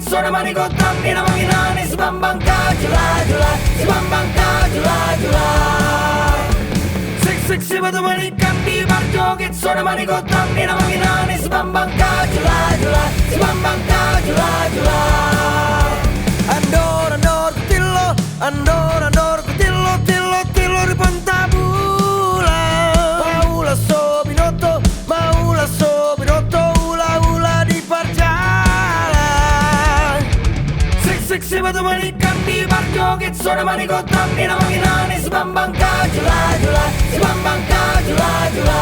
sono mani contanti, una macchina si bambang giula, si bambang giula. Sik si batu manikan di barjo, che sono mani contanti, una macchina si bambang giula, si bambang giula. Andor kutillo, andor kutillo, tillo riponta bula. Maula sobinotto, ula di pargiala. Sik si batu manikan di barjo, che sono mani contanti, una macchina si bambang giula, si bambang giula.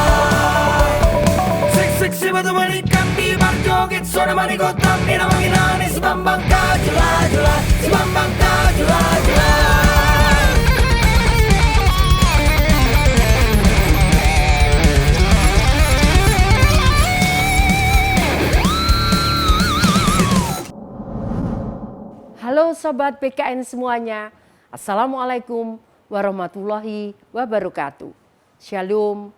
Sik si batu manikan di barjo, che sono mani contanti, una macchina si bambang giula, si bambang giula. Halo Sobat BKN semuanya, Assalamualaikum warahmatullahi wabarakatuh. Shalom,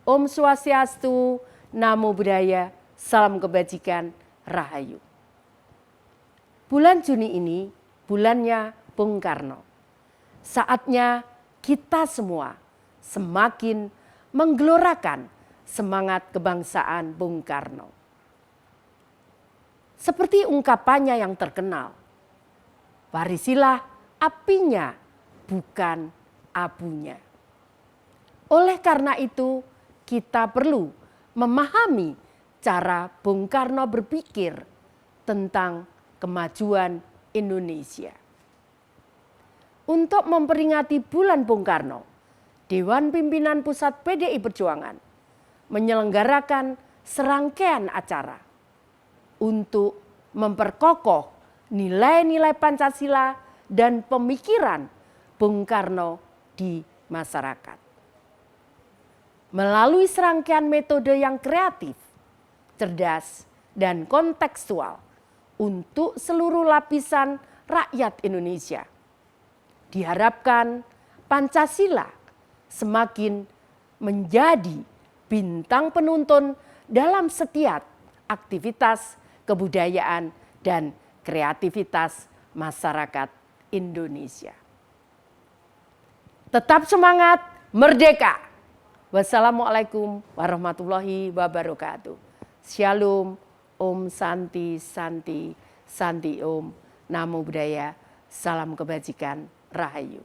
Om Swastiastu, Namo Buddhaya, Salam Kebajikan, Rahayu. Bulan Juni ini bulannya Bung Karno. Saatnya kita semua semakin menggelorakan semangat kebangsaan Bung Karno. Seperti ungkapannya yang terkenal, warisilah apinya, bukan abunya. Oleh karena itu, kita perlu memahami cara Bung Karno berpikir tentang kemajuan Indonesia. Untuk memperingati bulan Bung Karno, Dewan Pimpinan Pusat PDI Perjuangan menyelenggarakan serangkaian acara untuk memperkokoh nilai-nilai Pancasila dan pemikiran Bung Karno di masyarakat. Melalui serangkaian metode yang kreatif, cerdas, dan kontekstual untuk seluruh lapisan rakyat Indonesia, diharapkan Pancasila semakin menjadi bintang penuntun dalam setiap aktivitas kebudayaan dan kreativitas masyarakat Indonesia. Tetap semangat, merdeka! Wassalamualaikum warahmatullahi wabarakatuh. Shalom, Om Santi, Santi, Santi Om, Namo Buddhaya, Salam Kebajikan, Rahayu.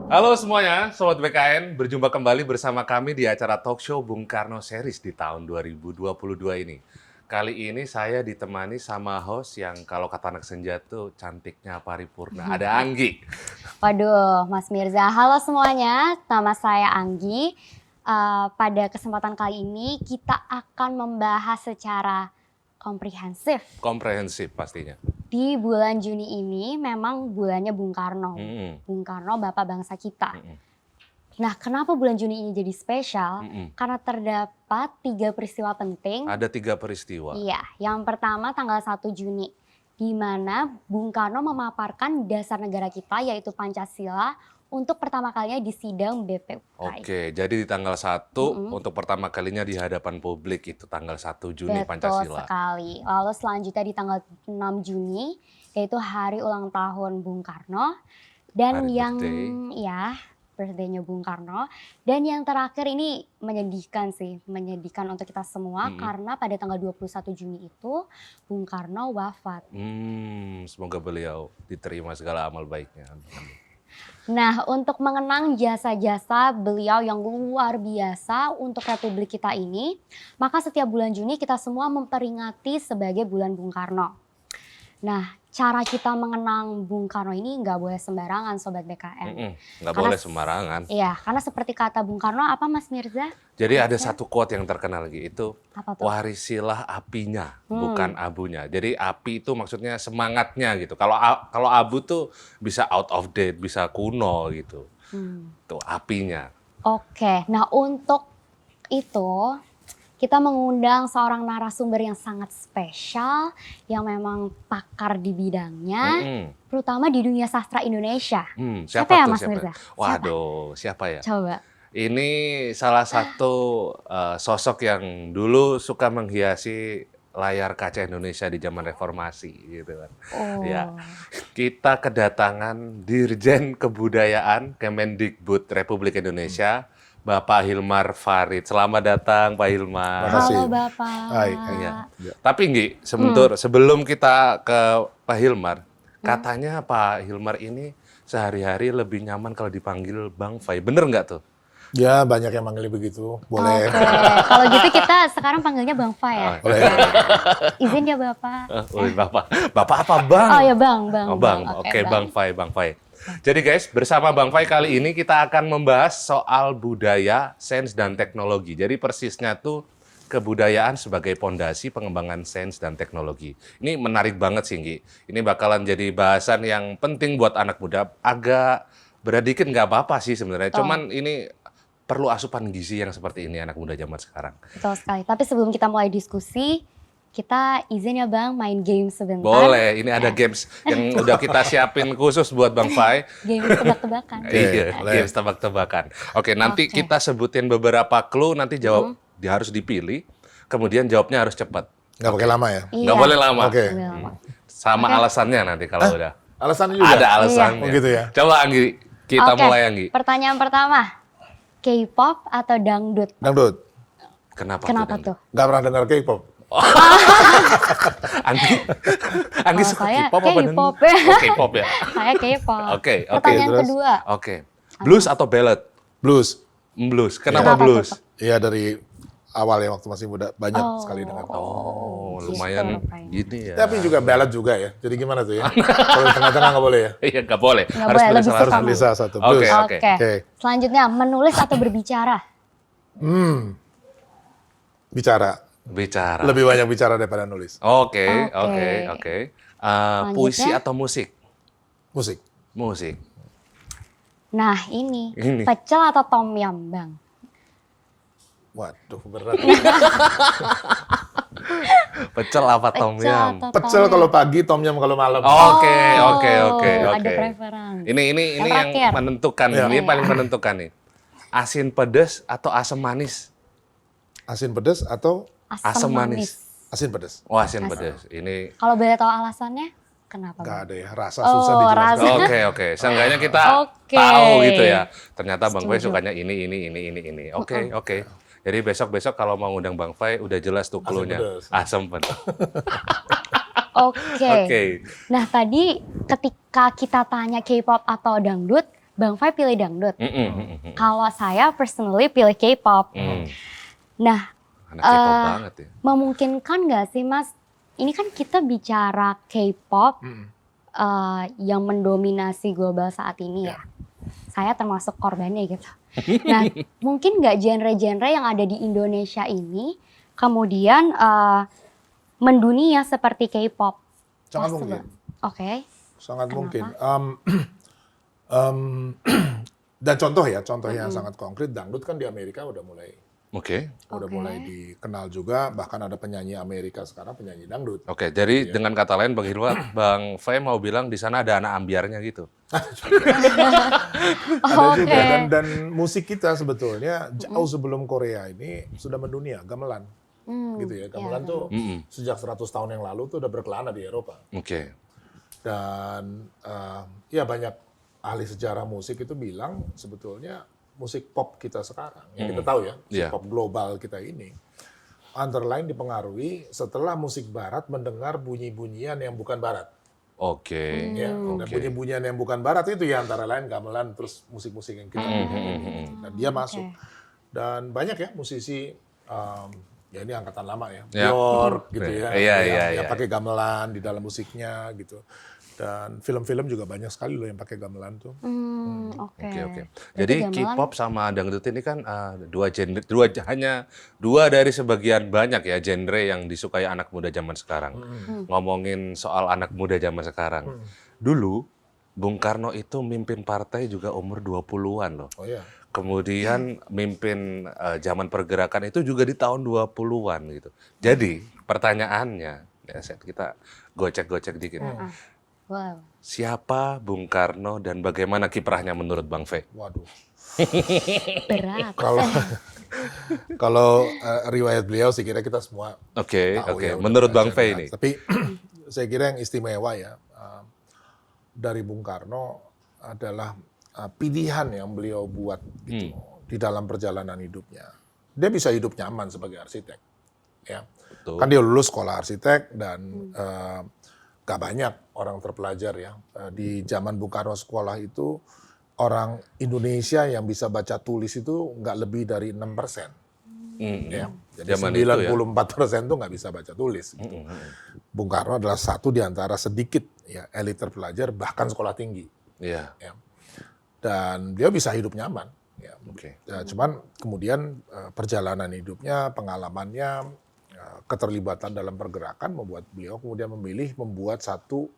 Halo semuanya, Sobat BKN, berjumpa kembali bersama kami di acara talk show Bung Karno Series di tahun 2022 ini. Kali ini saya ditemani sama host yang kalau kata anak senja tuh cantiknya paripurna. Ada Anggi. Waduh, Mas Mirza. Halo semuanya, nama saya Anggi. Pada kesempatan kali ini kita akan membahas secara komprehensif. Komprehensif pastinya. Di bulan Juni ini memang bulannya Bung Karno. Bung Karno, Bapak Bangsa kita. Nah, kenapa bulan Juni ini jadi spesial? Karena terdapat 3 peristiwa penting. Ada 3 peristiwa. Iya, yang pertama tanggal 1 Juni. Di mana Bung Karno memaparkan dasar negara kita yaitu Pancasila untuk pertama kalinya di sidang BPUPKI. Oke, jadi di tanggal 1 untuk pertama kalinya di hadapan publik itu tanggal 1 Juni Betul Pancasila. sekali. Lalu selanjutnya di tanggal 6 Juni yaitu hari ulang tahun Bung Karno. Dan Hari yang birthday. ya birthday-nya Bung Karno. Dan yang terakhir ini menyedihkan sih, menyedihkan untuk kita semua karena pada tanggal 21 Juni itu Bung Karno wafat. Semoga beliau diterima segala amal baiknya. Nah, untuk mengenang jasa-jasa beliau yang luar biasa untuk Republik kita ini, maka setiap bulan Juni kita semua memperingati sebagai bulan Bung Karno. Nah, cara kita mengenang Bung Karno ini nggak boleh sembarangan, Sobat BKN. Nggak boleh sembarangan. Iya, karena seperti kata Bung Karno, apa Mas Mirza? Jadi ada satu quote yang terkenal lagi, itu Apa tuh? warisilah apinya, bukan abunya. Jadi api itu maksudnya semangatnya gitu. Kalau abu tuh bisa out of date, bisa kuno gitu. Tuh apinya. Oke, nah untuk itu kita mengundang seorang narasumber yang sangat spesial, yang memang pakar di bidangnya, terutama di dunia sastra Indonesia. Siapa ya tuh, Mas siapa? Mirza? Waduh, siapa ya? Coba. Ini salah satu sosok yang dulu suka menghiasi layar kaca Indonesia di zaman reformasi gitu kan. Oh. Ya. Kita kedatangan Dirjen Kebudayaan Kemendikbud Republik Indonesia, Bapak Hilmar Farid. Selamat datang Pak Hilmar. Makasih. Halo Bapak. Hai. Iya. Tapi Nggi, sebelum kita ke Pak Hilmar, katanya Pak Hilmar ini sehari-hari lebih nyaman kalau dipanggil Bang Fai. Bener nggak tuh? Ya banyak yang manggil begitu, boleh. Oke, kalau gitu kita sekarang panggilnya Bang Fa ya. Boleh. Izin ya Bapak. Bapak. Bapak apa Bang? Oh ya Bang. Oh, Bang. Oke, Bang Fai. Jadi guys, bersama Bang Fai kali ini kita akan membahas soal budaya, sains, dan teknologi. Jadi persisnya tuh kebudayaan sebagai pondasi pengembangan sains dan teknologi. Ini menarik banget sih, Nggi. Ini bakalan jadi bahasan yang penting buat anak muda. Agak berat dikit nggak apa-apa sih sebenarnya. Cuman ini perlu asupan gizi yang seperti ini anak muda zaman sekarang. Betul sekali. Tapi sebelum kita mulai diskusi, kita izin ya Bang main game sebentar. Boleh, ini ada games yang udah kita siapin khusus buat Bang Fai. Game tebak-tebakan. Iya, boleh. games tebak-tebakan. Oke, nanti Oke. kita sebutin beberapa clue, nanti jawab dia harus dipilih, kemudian jawabnya harus cepat. Nggak pakai lama ya? Iya. Nggak boleh lama. Oke. Boleh lama. Sama alasannya nanti kalau udah. Alasannya juga? Ada alasannya. Oh, gitu ya? Coba Anggi, kita Oke, mulai Anggi. pertanyaan pertama. K-pop atau dangdut? Dangdut. Kenapa Kenapa tuh? tuh? Nggak pernah dengar K-pop. Anggi Kalau suka saya K-pop apa K-pop dangdut? ya. Oh, K-pop ya. Saya K-pop. Oke. Pertanyaan terus? kedua. Oke. Blues atau ballad? Blues. Blues. Kenapa Kenapa blues? tuh, Iya dari awal ya waktu masih muda banyak sekali dengar. Oh, Gitu, lumayan rupanya. gini ya. Tapi juga ballad juga ya. Jadi gimana tuh ya? Kalau di tengah-tengah nggak boleh ya? Iya, nggak boleh. Nggak Harus boleh, pilih lebih salah Harus suka satu. pilih salah satu. Oke, Blues. oke. Oke. Selanjutnya, menulis atau berbicara? Bicara. Bicara. Lebih banyak bicara daripada nulis. Oke. Oke. Puisi Selanjutnya? atau musik? Musik. Musik. Nah, ini. Ini. Pecel atau tom yum, Bang? Waduh, berat. Pecel apa tom Pecel yum? atau Pecel tom kalau yum? pagi, tom yum kalau malam. Oke. Ada preferensi. Ini Yang yang terakhir. menentukan. Ya. Ini paling menentukan nih. Asin pedas atau asam manis? Asin pedas atau Asam manis. asin pedas? Oh, asin pedas. Ini Kalau boleh tahu alasannya, kenapa? Nggak Bang? ada ya. Rasa Oh, susah dijelaskan. rasa. Oke. Seenggaknya kita Oke. tahu gitu ya. Ternyata Bang Fai Setuju. sukanya ini. Oke. Jadi besok kalau mau undang Bang Fai udah jelas tuh clue-nya. pedas. Asam pedas. Oke. Oke. Nah, tadi ketika kita tanya K-pop atau dangdut, Bang Fai pilih dangdut. Kalau saya personally pilih K-pop. Nah, Anak K-pop banget ya. memungkinkan nggak sih Mas? Ini kan kita bicara K-pop yang mendominasi global saat ini ya. Saya termasuk korbannya gitu. Nah, mungkin nggak genre-genre yang ada di Indonesia ini kemudian mendunia seperti K-pop? Sangat Possible. mungkin. Oke. Sangat Kenapa? mungkin. Dan contoh yang sangat konkret, dangdut kan di Amerika udah mulai Oke. mulai dikenal juga, bahkan ada penyanyi Amerika sekarang penyanyi dangdut. Oke, jadi dengan kata lain Bang Hilmar, Bang Fai mau bilang di sana ada anak ambiarnya gitu. Ada Oke. juga dan musik kita sebetulnya jauh sebelum Korea ini sudah mendunia, gamelan. Gitu ya. Gamelan tuh sejak 100 tahun yang lalu tuh udah berkelana di Eropa. Oke. Dan ya banyak ahli sejarah musik itu bilang sebetulnya musik pop kita sekarang, yang kita tahu ya, musik Yeah. pop global kita ini, antara lain dipengaruhi setelah musik barat mendengar bunyi-bunyian yang bukan barat. Oke. Ya, dan bunyi-bunyian yang bukan barat itu ya antara lain gamelan, terus musik-musik yang kita dan dia masuk. Dan banyak ya musisi, ya ini angkatan lama ya, Ya. Bjork gitu ya, Iya, yang iya. pakai gamelan di dalam musiknya gitu. Dan film-film juga banyak sekali loh yang pakai gamelan tuh. Oke. Oke. Berarti Jadi gamelan- K-pop sama dangdut ini kan hanya dua dari sebagian banyak ya genre yang disukai anak muda zaman sekarang. Ngomongin soal anak muda zaman sekarang. Dulu Bung Karno itu mimpin partai juga umur 20-an loh. Oh ya. Kemudian mimpin zaman pergerakan itu juga di tahun 20-an gitu. Jadi pertanyaannya, ya kita gocek-gocek dikit. Wow. Siapa Bung Karno dan bagaimana kiprahnya menurut Bang Fe? Waduh. Berat. Kalau riwayat beliau, saya kira kita semua Oke, tahu oke. ya, udah Menurut Bang belajar Fe ya. ini. Tapi saya kira yang istimewa ya dari Bung Karno adalah pilihan yang beliau buat gitu di dalam perjalanan hidupnya. Dia bisa hidup nyaman sebagai arsitek, ya. Betul. Kan dia lulus sekolah arsitek dan gak banyak orang terpelajar ya di zaman Bung Karno sekolah itu. Orang Indonesia yang bisa baca tulis itu nggak lebih dari 6%. Ya. Jadi Zaman itu ya. 94% itu nggak bisa baca tulis. Gitu. Bung Karno adalah satu di antara sedikit ya elit terpelajar bahkan sekolah tinggi. Iya. Ya. Dan dia bisa hidup nyaman. Ya. Oke. Ya, cuman kemudian perjalanan hidupnya, pengalamannya, keterlibatan dalam pergerakan membuat beliau kemudian memilih membuat satu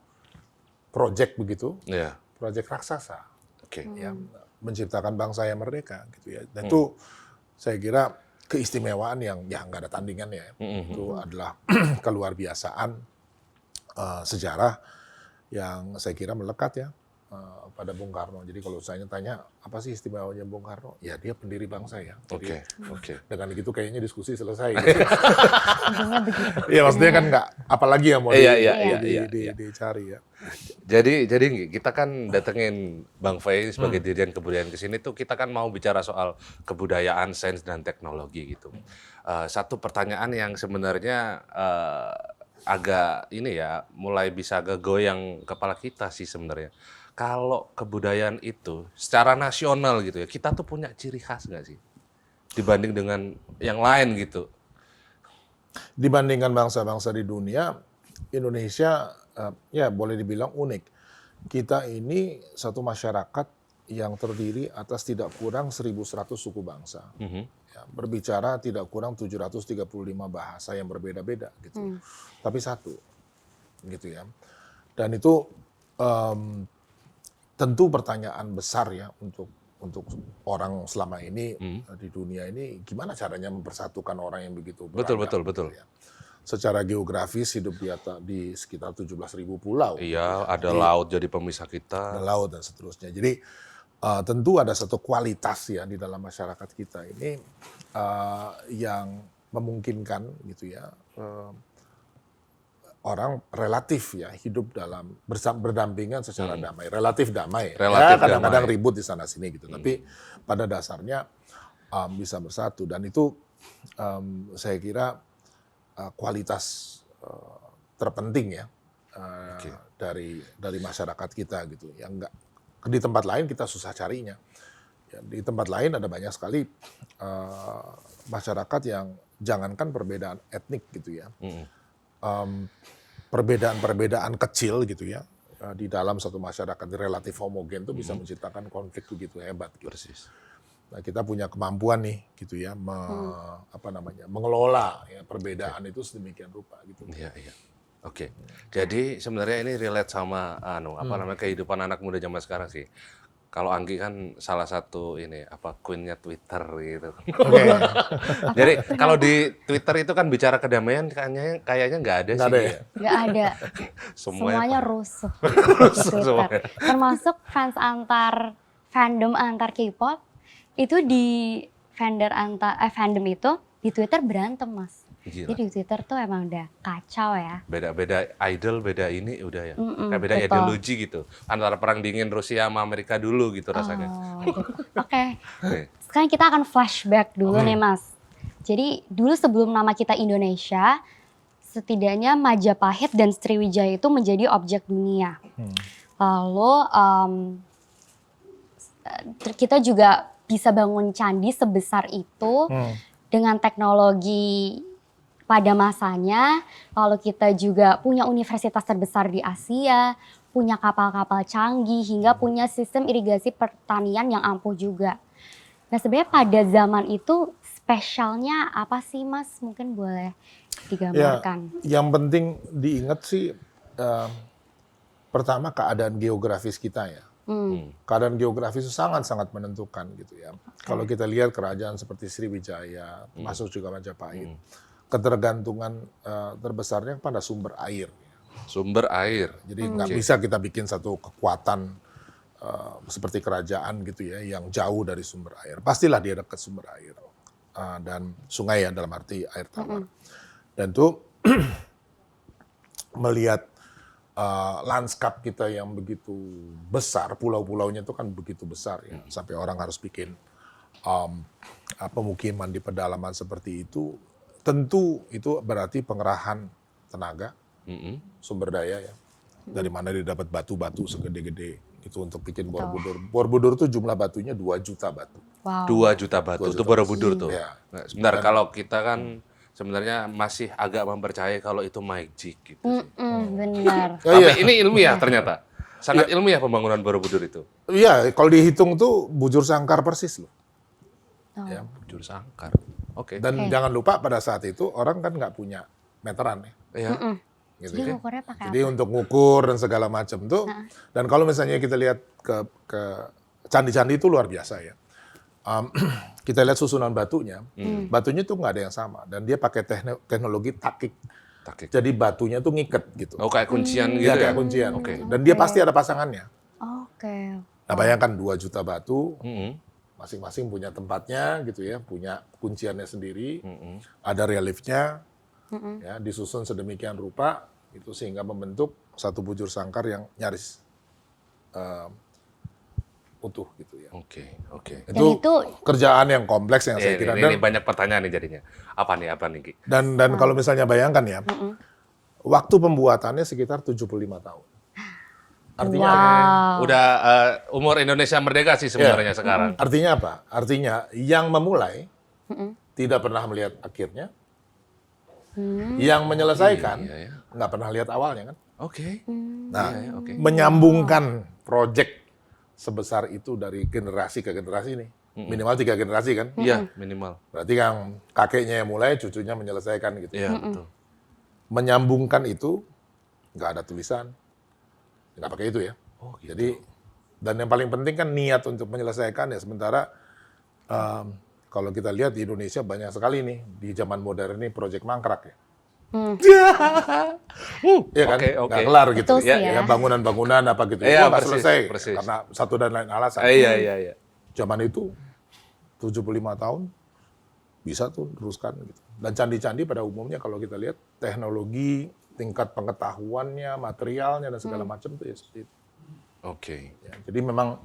proyek begitu, Iya. proyek raksasa. Oke. Ya, menciptakan bangsa yang merdeka gitu ya. Dan itu saya kira keistimewaan yang ya nggak ada tandingannya. Itu adalah keluar biasaan sejarah yang saya kira melekat ya pada Bung Karno. Jadi kalau saya tanya apa sih istimewanya Bung Karno? Ya dia pendiri bangsa ya. Jadi, Oke. dengan begitu kayaknya diskusi selesai. Intinya begitu. Iya maksudnya kan nggak apalagi yang mau Iya. dicari ya. Jadi kita kan datengin Bang Fe sebagai Dirjen Kebudayaan ke sini tuh kita kan mau bicara soal kebudayaan, sains dan teknologi gitu. Satu pertanyaan yang sebenarnya agak ini ya mulai bisa agak goyang kepala kita sih sebenarnya. Kalau kebudayaan itu secara nasional gitu ya, kita tuh punya ciri khas nggak sih dibanding dengan yang lain gitu? Dibandingkan bangsa-bangsa di dunia, Indonesia ya boleh dibilang unik. Kita ini satu masyarakat yang terdiri atas tidak kurang 1.100 suku bangsa. Ya, berbicara tidak kurang 735 bahasa yang berbeda-beda gitu. Tapi satu gitu ya. Dan itu tentu pertanyaan besar ya untuk orang selama ini di dunia ini gimana caranya mempersatukan orang yang begitu beragam. Betul. Ya. Secara geografis hidup di sekitar 17.000 pulau. Iya, ada laut jadi pemisah kita. Ada laut dan seterusnya. Jadi tentu ada satu kualitas ya di dalam masyarakat kita ini yang memungkinkan gitu ya orang relatif ya hidup dalam berdampingan secara damai, relatif damai. Relatif ya, kadang-kadang damai. ribut di sana sini gitu. Tapi pada dasarnya bisa bersatu dan itu saya kira kualitas terpenting ya dari masyarakat kita gitu. Yang enggak di tempat lain kita susah carinya. Ya, di tempat lain ada banyak sekali masyarakat yang jangankan perbedaan etnik gitu ya. Perbedaan-perbedaan kecil gitu ya di dalam satu masyarakat relatif homogen itu bisa menciptakan konflik begitu hebat. Gitu. Persis. Nah, kita punya kemampuan nih gitu ya mengelola ya, perbedaan itu sedemikian rupa gitu. Iya. Oke. Jadi sebenarnya ini relate sama kehidupan anak muda zaman sekarang sih. Kalau Anggi kan salah satu queen-nya Twitter gitu. Jadi kalau di Twitter itu kan bicara kedamaian kayaknya nggak ada sih. Ada ya? Nggak ada. Semuanya Semuanya rusuh. Twitter. Termasuk fandom antar K-pop itu di fandom itu di Twitter berantem, Mas. Gila. Jadi di Twitter tuh emang udah kacau ya. Beda idol, beda ini udah ya. Kayak beda betul. ideologi gitu. Antara perang dingin Rusia sama Amerika dulu gitu rasanya. Oke. Sekarang kita akan flashback dulu nih, Mas. Jadi dulu sebelum nama kita Indonesia, setidaknya Majapahit dan Sriwijaya itu menjadi objek dunia. Lalu kita juga bisa bangun candi sebesar itu dengan teknologi pada masanya. Lalu kita juga punya universitas terbesar di Asia, punya kapal-kapal canggih, hingga punya sistem irigasi pertanian yang ampuh juga. Nah sebenarnya pada zaman itu spesialnya apa sih, Mas? Mungkin boleh digambarkan. Ya, yang penting diingat sih pertama keadaan geografis kita ya. Keadaan geografis itu sangat-sangat menentukan gitu ya. Kalau kita lihat kerajaan seperti Sriwijaya, masuk juga Majapahit, ketergantungan terbesarnya pada sumber air. Sumber air. Jadi nggak bisa kita bikin satu kekuatan seperti kerajaan gitu ya, yang jauh dari sumber air. Pastilah dia dekat sumber air. Dan sungai ya, dalam arti air tawar. Dan itu melihat lanskap kita yang begitu besar, pulau-pulaunya itu kan begitu besar ya, sampai orang harus bikin pemukiman di pedalaman seperti itu. Tentu itu berarti pengerahan tenaga, sumber daya ya. Dari mana dia dapat batu-batu segede-gede itu untuk bikin Borobudur. Borobudur tuh jumlah batunya 2 juta batu. Wow. 2 juta batu itu Borobudur tuh. Ya. Nah, sebentar, kalau kita kan sebenarnya masih agak mempercayai kalau itu magic gitu sih. Benar. Tapi ini ilmiah ternyata. Sangat ilmiah pembangunan Borobudur itu. Iya, kalau dihitung tuh bujur sangkar persis loh. Ya. Bujur sangkar. Oke. Dan jangan lupa pada saat itu orang kan nggak punya meteran ya. Iya. Gitu Jadi ya. ngukurnya pakai Jadi untuk ngukur dan segala macam tuh. Dan kalau misalnya kita lihat ke candi-candi itu luar biasa ya. Kita lihat susunan batunya, batunya tuh nggak ada yang sama. Dan dia pakai teknologi takik. Jadi batunya tuh ngiket gitu. Oh, kayak kuncian gitu Iya, ya? kayak kuncian. Oke. Dan dia pasti ada pasangannya. Oke. Nah bayangkan 2 juta batu, Mm-mm. masing-masing punya tempatnya gitu ya, punya kunciannya sendiri, ada reliefnya, ya, disusun sedemikian rupa itu sehingga membentuk satu bujur sangkar yang nyaris utuh gitu ya. Oke. Dan Itu itu kerjaan yang kompleks yang saya Ini, kira. ini banyak pertanyaan nih jadinya. Apa nih Ki? Dan kalau misalnya bayangkan ya, waktu pembuatannya sekitar 75 tahun. Artinya Udah umur Indonesia merdeka sih sebenarnya sekarang. Artinya apa? Artinya yang memulai tidak pernah melihat akhirnya, yang menyelesaikan Iya. nggak pernah lihat awalnya kan. Oke. Nah, Iya, oke. menyambungkan proyek sebesar itu dari generasi ke generasi nih, minimal 3 generasi kan. Iya, minimal. Berarti yang kakeknya yang mulai, cucunya menyelesaikan gitu. Iya, betul. Menyambungkan itu nggak ada tulisan, nggak pakai itu ya. Oh, gitu. Jadi, dan yang paling penting kan niat untuk menyelesaikan ya. Sementara kalau kita lihat di Indonesia banyak sekali nih di zaman modern ini proyek mangkrak ya. Iya kan, Oke. nggak kelar gitu. Betul sih ya. Ya, bangunan-bangunan apa gitu. Iya, Itu nggak persis, selesai persis. karena satu dan lain alasan. Iya. Zaman itu 75 tahun bisa tuh teruskan gitu. Dan candi-candi pada umumnya kalau kita lihat teknologi, tingkat pengetahuannya, materialnya dan segala macam tuh ya seperti itu. Oke. Ya, jadi memang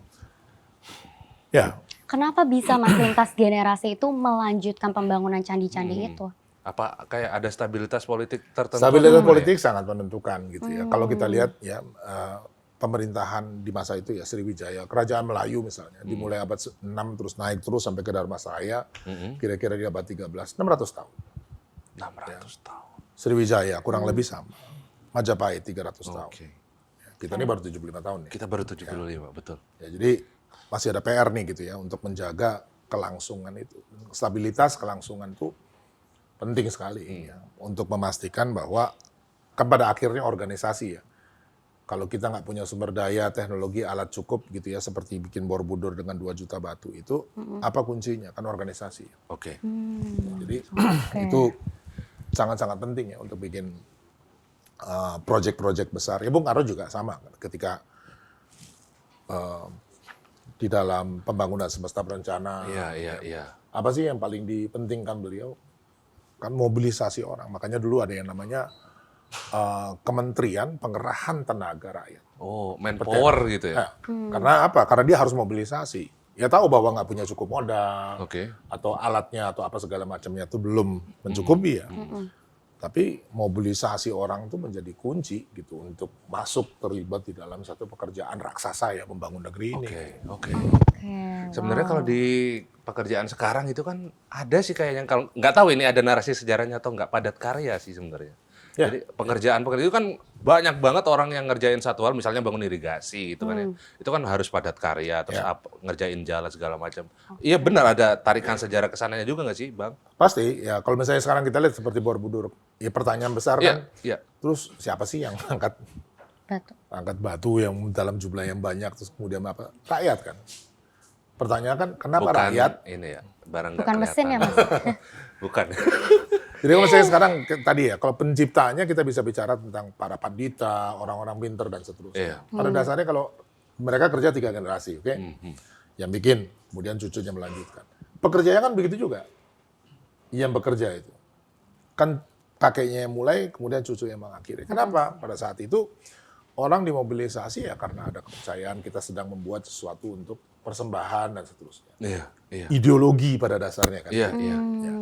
ya kenapa bisa Mas lintas generasi itu melanjutkan pembangunan candi-candi itu? Apa kayak ada stabilitas politik tertentu? stabilitas apa politik sangat menentukan gitu ya. Kalau kita lihat ya pemerintahan di masa itu ya Sriwijaya, Kerajaan Melayu misalnya, dimulai abad 6 terus naik terus sampai ke Dharmasraya, kira-kira di abad 13, 600 tahun. 600 tahun. Sriwijaya kurang lebih sama. Majapahit 300 tahun. Oke. Ya, kita ini baru 75 tahun nih. Kita baru 75, betul. Ya, jadi masih ada PR nih gitu ya untuk menjaga kelangsungan itu. Stabilitas kelangsungan itu penting sekali ya, untuk memastikan bahwa kan pada akhirnya organisasi ya. Kalau kita nggak punya sumber daya, teknologi, alat cukup gitu ya, seperti bikin Borobudur dengan 2 juta batu itu, apa kuncinya? Kan organisasi. Oke. Jadi itu sangat-sangat penting ya untuk bikin proyek-proyek besar. Ya Bung Karno juga sama ketika di dalam pembangunan semesta berencana. Iya. Apa sih yang paling dipentingkan beliau? Kan mobilisasi orang. Makanya dulu ada yang namanya Kementerian Pengerahan Tenaga Rakyat. Oh, manpower gitu ya? Nah, karena apa? Karena dia harus mobilisasi. Ya tahu bahwa nggak punya cukup modal, Oke. atau alatnya atau apa segala macamnya itu belum mencukupi ya. Tapi mobilisasi orang itu menjadi kunci gitu untuk masuk terlibat di dalam satu pekerjaan raksasa ya membangun negeri ini. Oke. Oke. Sebenarnya kalau di pekerjaan sekarang itu kan ada sih kayaknya, kalau nggak tahu ini ada narasi sejarahnya atau nggak, padat karya sih sebenarnya. Ya. Jadi pekerjaan itu kan banyak banget orang yang ngerjain satu hal, misalnya bangun irigasi gitu kan ya. Itu kan harus padat karya, terus ngerjain jalan segala macam. Iya benar, ada tarikan sejarah kesananya juga nggak sih, Bang? Pasti ya, kalau misalnya sekarang kita lihat seperti Borobudur, ya pertanyaan besar kan. Iya. Terus siapa sih yang angkat batu yang dalam jumlah yang banyak, terus kemudian apa? Rakyat kan. Pertanyaan kan kenapa Bukan rakyat? ini ya, barang nggak Bukan mesin ya, kelihatan. Mas? Bukan. Jadi kalau saya sekarang tadi ya, kalau penciptanya kita bisa bicara tentang para pandita, orang-orang pinter dan seterusnya. Iya. Pada dasarnya kalau mereka kerja 3 generasi, oke? Yang bikin, kemudian cucunya melanjutkan. Pekerjanya kan begitu juga. Yang bekerja itu. Kan kakeknya yang mulai, kemudian cucunya yang mengakhiri. Kenapa? Pada saat itu orang dimobilisasi ya karena ada kepercayaan kita sedang membuat sesuatu untuk persembahan dan seterusnya. Iya, iya. Ideologi pada dasarnya kan. Iya, iya. Ya.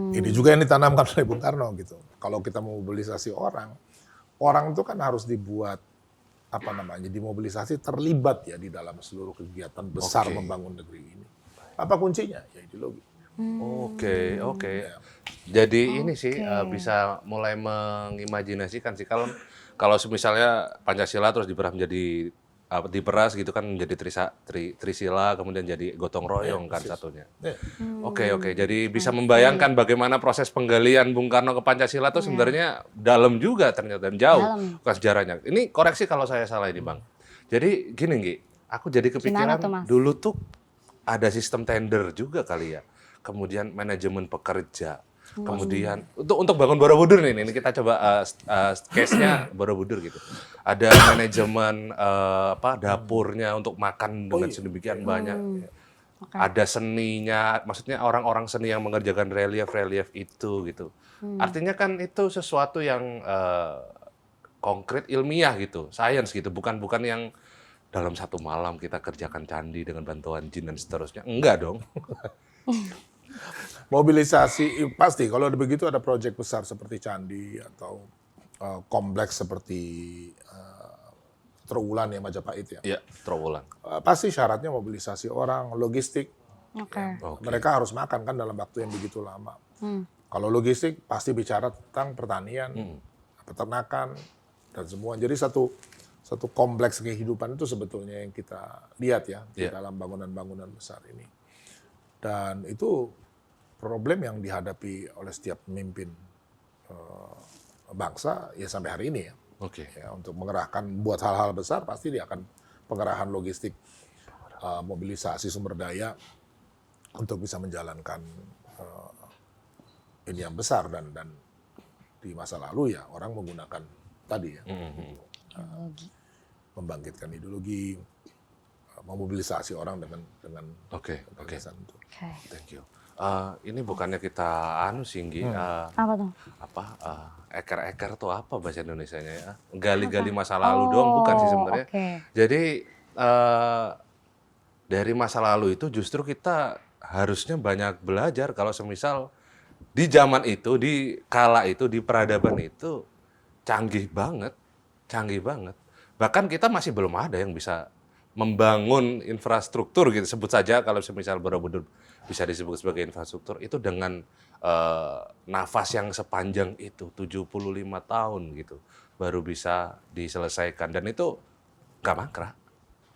Ini juga yang ditanamkan oleh Bung Karno gitu. Kalau kita memobilisasi orang itu kan harus dibuat dimobilisasi terlibat ya di dalam seluruh kegiatan besar Oke. membangun negeri ini. Apa kuncinya? Ya ideologi. Oke, oke. Jadi ini sih bisa mulai mengimajinasikan sih kalau misalnya Pancasila terus diberas menjadi diperas gitu kan menjadi Trisila kemudian jadi gotong royong kan satunya. Ya. Oke, oke. Jadi bisa membayangkan bagaimana proses penggalian Bung Karno ke Pancasila itu sebenarnya dalam juga ternyata dan jauh ke sejarahnya. Ini koreksi kalau saya salah ini, Bang. Jadi gini, Nggi, aku jadi kepikiran tuh, Mas? dulu tuh ada sistem tender juga kali ya. Kemudian manajemen pekerja. Kemudian untuk bangun Borobudur nih, ini kita coba case-nya Borobudur gitu. Ada manajemen dapurnya untuk makan dengan sedemikian banyak. Ada seninya, maksudnya orang-orang seni yang mengerjakan relief itu gitu. Artinya kan itu sesuatu yang konkret ilmiah gitu, sains gitu, bukan yang dalam satu malam kita kerjakan candi dengan bantuan jin dan seterusnya. Enggak dong. Mobilisasi pasti kalau begitu ada proyek besar seperti candi atau kompleks seperti Trowulan ya Majapahit ya. Iya, Trowulan. Pasti syaratnya mobilisasi orang, logistik. Oke. Mereka harus makan kan dalam waktu yang begitu lama. Kalau logistik pasti bicara tentang pertanian, peternakan dan semua. Jadi satu kompleks kehidupan itu sebetulnya yang kita lihat ya di dalam bangunan-bangunan besar ini. Dan itu problem yang dihadapi oleh setiap pemimpin bangsa ya sampai hari ini ya. Oke. Ya, untuk mengerahkan buat hal-hal besar pasti dia akan pengerahan logistik, mobilisasi sumber daya untuk bisa menjalankan ini yang besar dan di masa lalu ya orang menggunakan tadi ya membangkitkan ideologi, memobilisasi orang dengan Oke. gagasan itu. Oke. Thank you. Ini bukannya kita Nggi, Apa tuh? eker-eker tuh apa bahasa Indonesianya ya? Gali-gali masa lalu doang bukan sih sebenarnya. Oke. Jadi dari masa lalu itu justru kita harusnya banyak belajar kalau semisal di zaman itu, di kala itu, di peradaban itu canggih banget. Bahkan kita masih belum ada yang bisa membangun infrastruktur gitu, sebut saja kalau semisal Borobudur bisa disebut sebagai infrastruktur itu dengan nafas yang sepanjang itu 75 tahun gitu baru bisa diselesaikan dan itu nggak mangkrak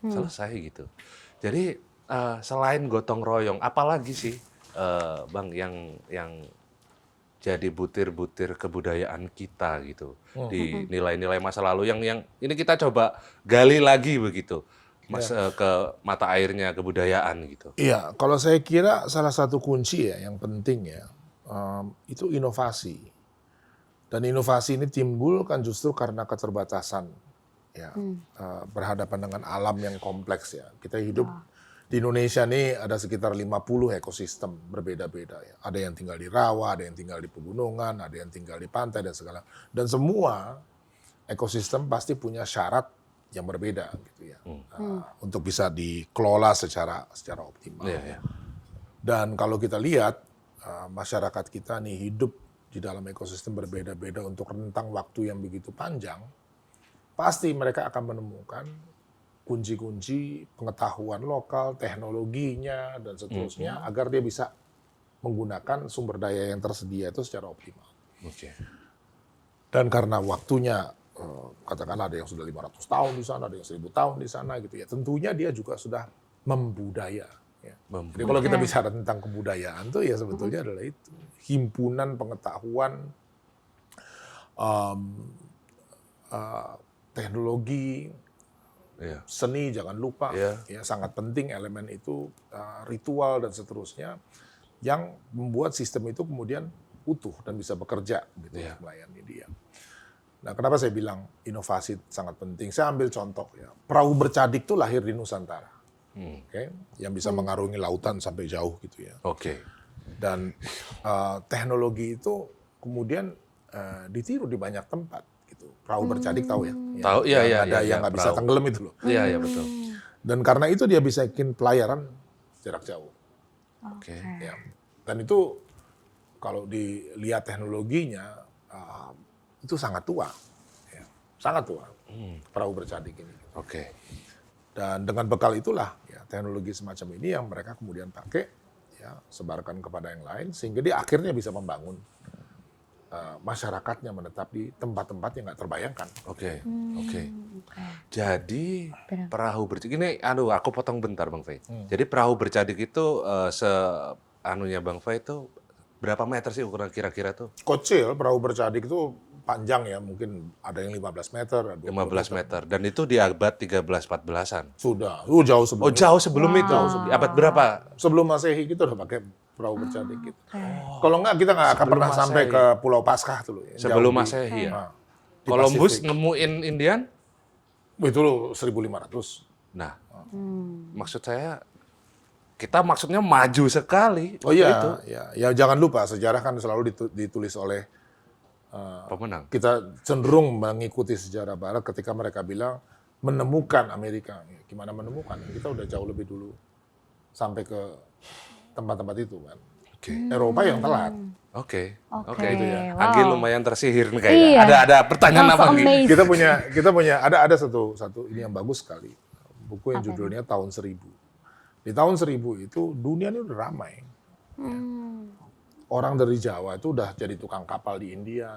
selesai gitu. Jadi selain gotong royong apalagi sih Bang yang jadi butir-butir kebudayaan kita gitu di nilai-nilai masa lalu yang ini kita coba gali lagi begitu. Ke mata airnya kebudayaan gitu. Iya, kalau saya kira salah satu kunci ya yang penting ya itu inovasi. Dan inovasi ini timbul kan justru karena keterbatasan ya berhadapan dengan alam yang kompleks ya. Kita hidup di Indonesia nih ada sekitar 50 ekosistem berbeda-beda ya. Ada yang tinggal di rawa, ada yang tinggal di pegunungan, ada yang tinggal di pantai dan segala. Dan semua ekosistem pasti punya syarat yang berbeda gitu ya. Untuk bisa dikelola secara optimal. Iya. Dan kalau kita lihat masyarakat kita nih hidup di dalam ekosistem berbeda-beda untuk rentang waktu yang begitu panjang, pasti mereka akan menemukan kunci-kunci pengetahuan lokal, teknologinya dan seterusnya agar dia bisa menggunakan sumber daya yang tersedia itu secara optimal. Oke. Dan karena waktunya katakanlah ada yang sudah 500 tahun di sana, ada yang 1000 tahun di sana gitu ya. Tentunya dia juga sudah membudaya. Ya. Jadi kalau kita bicara tentang kebudayaan tuh ya sebetulnya adalah itu himpunan pengetahuan, teknologi, Iya. Seni jangan lupa, Iya. ya sangat penting elemen itu, ritual dan seterusnya yang membuat sistem itu kemudian utuh dan bisa bekerja gitu Iya. untuk melayani dia. Nah, kenapa saya bilang inovasi sangat penting? Saya ambil contoh ya. Perahu bercadik itu lahir di Nusantara. Oke, yang bisa mengarungi lautan sampai jauh gitu ya. Oke. Dan teknologi itu kemudian ditiru di banyak tempat gitu. Perahu bercadik tahu ya? Tahu, iya, Yang iya, ada iya, yang nggak bisa perahu. tenggelam itu loh. Iya, iya betul. Dan karena itu dia bisa bikin pelayaran jarak jauh. Oke. Ya. Dan itu kalau dilihat teknologinya itu sangat tua, ya. Sangat tua. Perahu bercadik ini. Oke. Dan dengan bekal itulah ya, teknologi semacam ini yang mereka kemudian pakai, ya, sebarkan kepada yang lain sehingga dia akhirnya bisa membangun masyarakatnya menetap di tempat-tempat yang nggak terbayangkan. Oke. Oke. Jadi Benar. perahu bercadik ini, aku potong bentar Bang Fei. Jadi perahu bercadik itu anunya Bang Fei itu berapa meter sih ukuran kira-kira tuh? Kecil, perahu bercadik itu panjang ya, mungkin ada yang 15 meter, ada 20 15 meter. Dan itu di abad 13-14an. Sudah, jauh sebelum Oh jauh sebelum itu. Abad berapa? sebelum Masehi kita udah pakai perahu bercadik gitu. Kalau enggak kita nggak akan Sebelum pernah sampai Masehi. ke Pulau Paskah tuh loh. yang Sebelum jauh di- Masehi ya. Nah, di Columbus Pasifik. nemuin Indian? Itu loh 1500. Nah, maksud saya kita maksudnya maju sekali. Oh iya, Itu ya jangan lupa sejarah kan selalu ditulis oleh pemenang. kita cenderung mengikuti sejarah Barat ketika mereka bilang menemukan Amerika. Gimana menemukan? Kita udah jauh lebih dulu sampai ke tempat-tempat itu kan. Oke. Eropa yang telat. Oke. Oke, Oke itu ya. wow. Anggi lumayan tersihir nih Iya. kayaknya. Ada pertanyaan Langsung apa Anggi? amazed. Kita punya ada satu ini yang bagus sekali. Buku yang Apa itu? judulnya Tahun 1000. Di tahun 1000 itu dunia ini udah ramai. Orang dari Jawa itu udah jadi tukang kapal di India.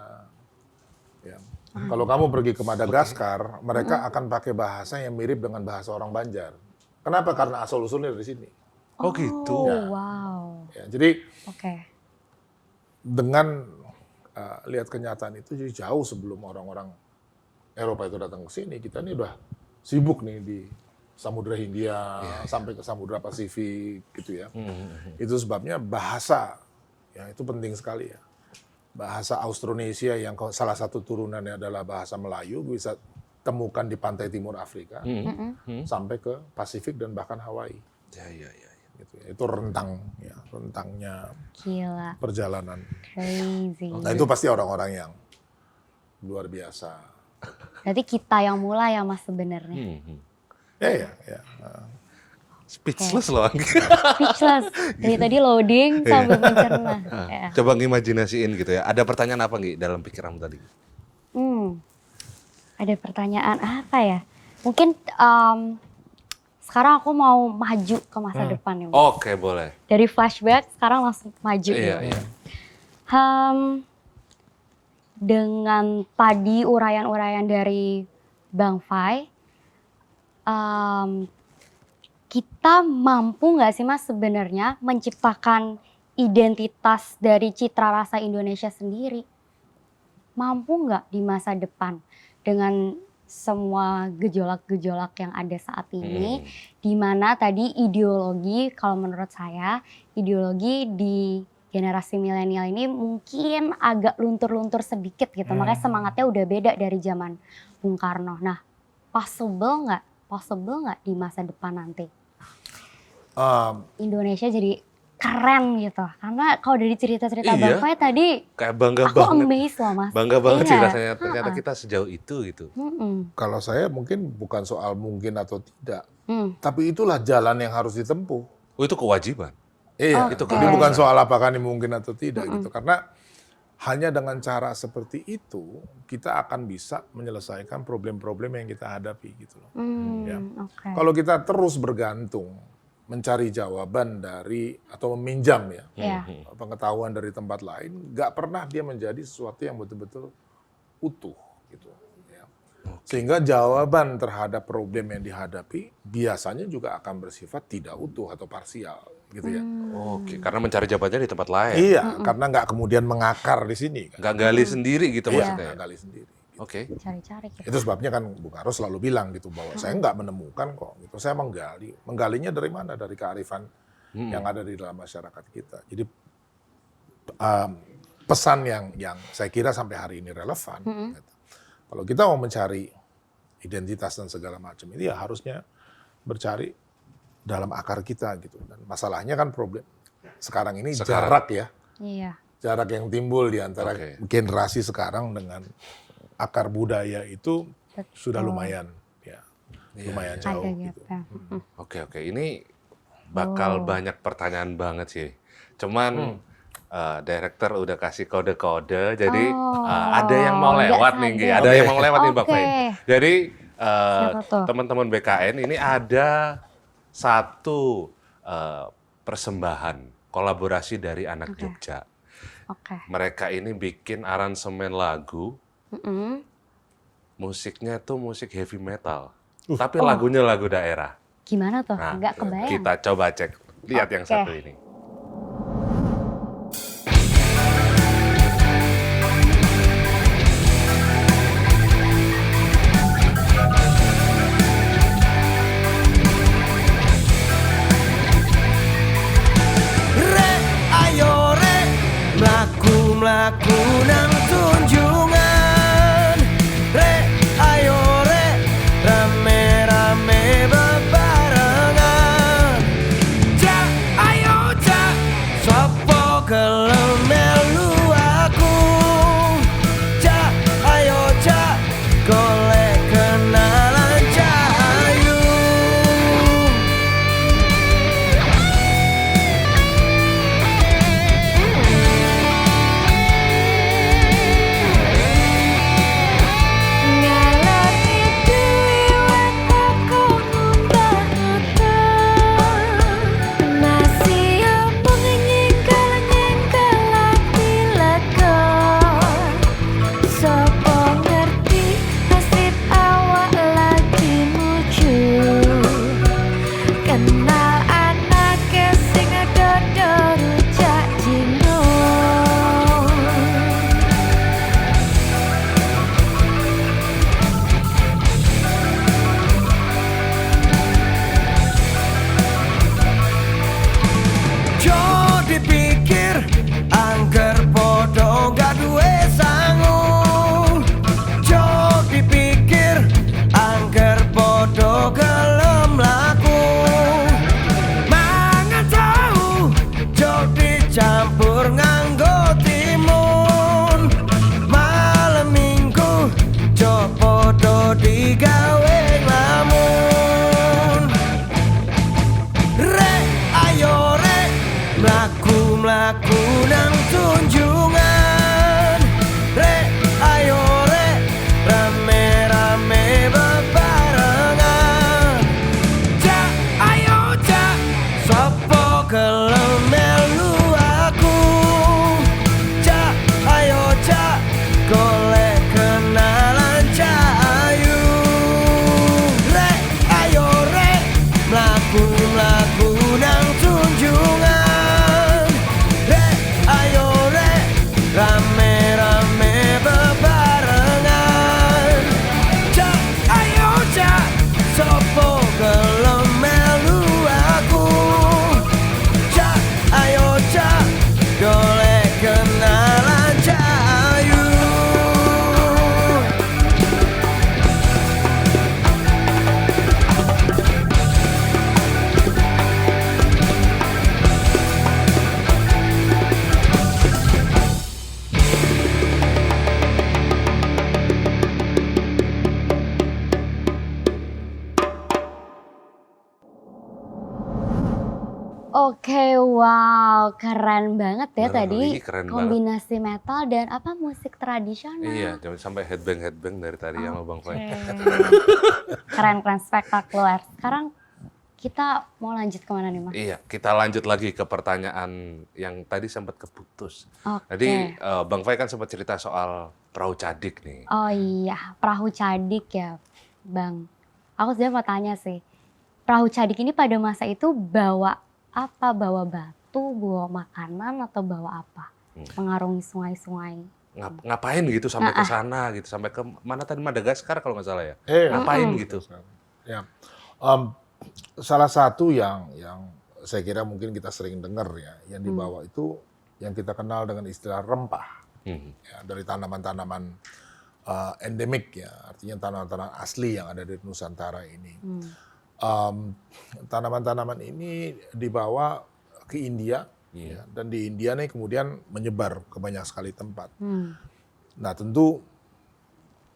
Ya. Kalau kamu pergi ke Madagaskar, mereka akan pakai bahasa yang mirip dengan bahasa orang Banjar. Kenapa? Karena asal-usulnya dari sini. Oh gitu. Oh, wow. Ya, jadi Oke. dengan lihat kenyataan itu jadi jauh sebelum orang-orang Eropa itu datang ke sini, kita ini udah sibuk nih di Samudra Hindia sampai ke Samudra Pasifik gitu ya. Itu sebabnya bahasa ya itu penting sekali ya. Bahasa Austronesia yang salah satu turunannya adalah bahasa Melayu bisa temukan di pantai timur Afrika sampai ke Pasifik dan bahkan Hawaii. Ya. Gitu ya. Itu rentangnya Gila. perjalanan. Crazy. Nah itu pasti orang-orang yang luar biasa. Berarti kita yang mulai ya Mas sebenarnya. Ya. Speechless loh Anggi. Speechless. Dari tadi loading sambil mencerna. Ya. Coba ngimajinasiin gitu ya. Ada pertanyaan apa Anggi dalam pikiranmu tadi? Ada pertanyaan apa ya? Mungkin sekarang aku mau maju ke masa depan ya. Mas. Oke, boleh. Dari flashback sekarang langsung maju. Iya. Dengan tadi uraian-uraian dari Bang Fai, kita mampu nggak sih Mas sebenarnya menciptakan identitas dari citra rasa Indonesia sendiri? Mampu nggak di masa depan dengan semua gejolak-gejolak yang ada saat ini, di mana tadi ideologi, kalau menurut saya, ideologi di generasi milenial ini mungkin agak luntur-luntur sedikit gitu, makanya semangatnya udah beda dari zaman Bung Karno. Nah, possible nggak di masa depan nanti Indonesia jadi keren gitu? Karena kalau dari cerita-cerita Iya. Bang Fai tadi, Kayak bangga aku banget. amazed loh Mas. Bangga banget sih Iya. rasanya. Ternyata kita sejauh itu gitu. Kalau saya mungkin bukan soal mungkin atau tidak, Hmm. tapi itulah jalan yang harus ditempuh. Oh itu kewajiban. Iya, Itu jadi kan. bukan soal apakah ini mungkin atau tidak gitu. Karena hanya dengan cara seperti itu kita akan bisa menyelesaikan problem-problem yang kita hadapi gitu loh. Ya. Oke. Kalau kita terus bergantung mencari jawaban dari atau meminjam ya Iya. pengetahuan dari tempat lain, nggak pernah dia menjadi sesuatu yang betul-betul utuh gitu. Ya. Sehingga jawaban terhadap problem yang dihadapi biasanya juga akan bersifat tidak utuh atau parsial gitu ya. Oke, karena mencari jawabannya di tempat lain. Iya, karena nggak kemudian mengakar di sini kan. Nggak gali sendiri gitu Iya, maksudnya. nggak gali sendiri. Oke. Cari-cari gitu. Itu sebabnya kan Bung Karno selalu bilang gitu bahwa saya nggak menemukan kok, gitu. Saya menggalinya dari mana? Dari kearifan yang ada di dalam masyarakat kita. Jadi pesan yang saya kira sampai hari ini relevan. Gitu. Kalau kita mau mencari identitas dan segala macam ini ya harusnya bercari dalam akar kita gitu. Dan masalahnya kan problem sekarang ini jarak ya. Iya. Jarak yang timbul di antara generasi sekarang dengan akar budaya itu sudah lumayan ya. Lumayan jauh gitu. Oke. Ini bakal banyak pertanyaan banget sih. Cuman director udah kasih kode-kode, jadi ada yang mau lewat nih, Gi. Ada yang mau lewat nih, Mbak Fai. Jadi teman-teman BKN ini ada satu persembahan kolaborasi dari anak Jogja. Mereka ini bikin aransemen lagu, musiknya tuh musik heavy metal, tapi lagunya lagu daerah. Gimana tuh? Nah, Nggak kebayang. kita coba cek, lihat yang satu ini. Mlaku nang tunjungan, ayo rame-rame bebarengan. Ayo sopo gelem melu aku. Ayo golek kenalan ayu. Campur nganggo timun, malam minggu copodo digawe lamun. Ayo mlaku nang tunjungan. Ayo rame-rame bebarengan. Ayo sopo gelem melu aku. Ayo golek kenalan ayu. Ayo mlaku nang tunjungan. Ayo rame-rame bebarengan. Ayo sopo gelem melu aku. Ayo golek kenalan ayu. Oke, wow, keren banget ya Bener, tadi ini keren kombinasi metal dan apa musik tradisional. Iya, jangan sampai headbang dari tadi sama Bang Fai. Keren, spektakuler. Sekarang kita mau lanjut kemana nih, Mas? Iya, kita lanjut lagi ke pertanyaan yang tadi sempat keputus. Tadi Bang Fai kan sempat cerita soal perahu cadik nih. Oh iya, perahu cadik ya, Bang. Aku sebenarnya mau tanya sih, perahu cadik ini pada masa itu bawa apa? Bawa batu, bawa makanan, atau bawa apa? Mengarungi sungai-sungai ngapain gitu sampai ke sana gitu, sampai ke mana tadi, Madagaskar kalau nggak salah ya? Iya. Ngapain gitu? Ya. Salah satu yang saya kira mungkin kita sering dengar ya, yang dibawa itu yang kita kenal dengan istilah rempah. Ya, dari tanaman-tanaman endemik ya, artinya tanaman-tanaman asli yang ada di Nusantara ini. Tanaman-tanaman ini dibawa ke India, ya, dan di India nih kemudian menyebar ke banyak sekali tempat. Nah tentu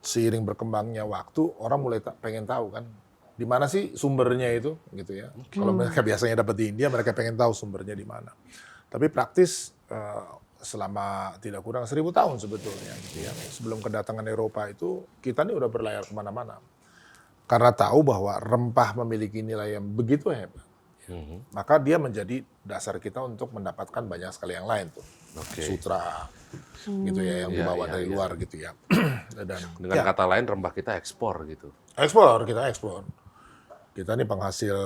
seiring berkembangnya waktu, orang mulai pengen tahu kan, di mana sih sumbernya itu, gitu ya. Kalau mereka biasanya dapat di India, mereka pengen tahu sumbernya di mana. Tapi praktis selama tidak kurang 1000 tahun sebetulnya, gitu ya. Sebelum kedatangan Eropa itu, kita nih udah berlayar kemana-mana. Karena tahu bahwa rempah memiliki nilai yang begitu hebat, maka dia menjadi dasar kita untuk mendapatkan banyak sekali yang lain tuh. Sutra, gitu ya, yang dibawa dari luar gitu ya. Dan Dengan kata lain, rempah kita ekspor gitu. kita ekspor. Kita nih penghasil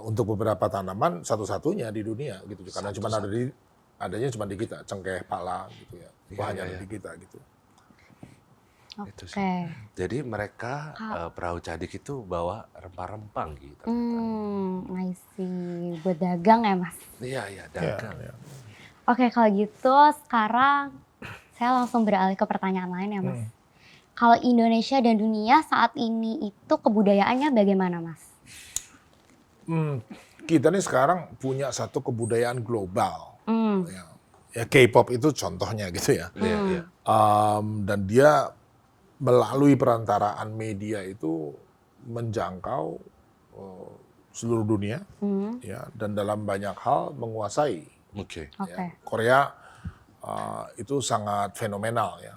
untuk beberapa tanaman satu-satunya di dunia gitu. Karena cuma adanya cuma di kita, cengkeh, pala gitu ya. Itu hanya ada di kita gitu. Itu sih. Jadi mereka perahu cadik itu bawa rempah-rempah gitu. I see. Buat dagang ya Mas? Iya, dagang. Ya. Oke, kalau gitu sekarang saya langsung beralih ke pertanyaan lain ya Mas. Kalau Indonesia dan dunia saat ini itu kebudayaannya bagaimana Mas? Kita nih sekarang punya satu kebudayaan global. Ya K-pop itu contohnya gitu ya. Dan dia melalui perantaraan media itu menjangkau seluruh dunia, ya, dan dalam banyak hal menguasai. Ya. Korea itu sangat fenomenal ya.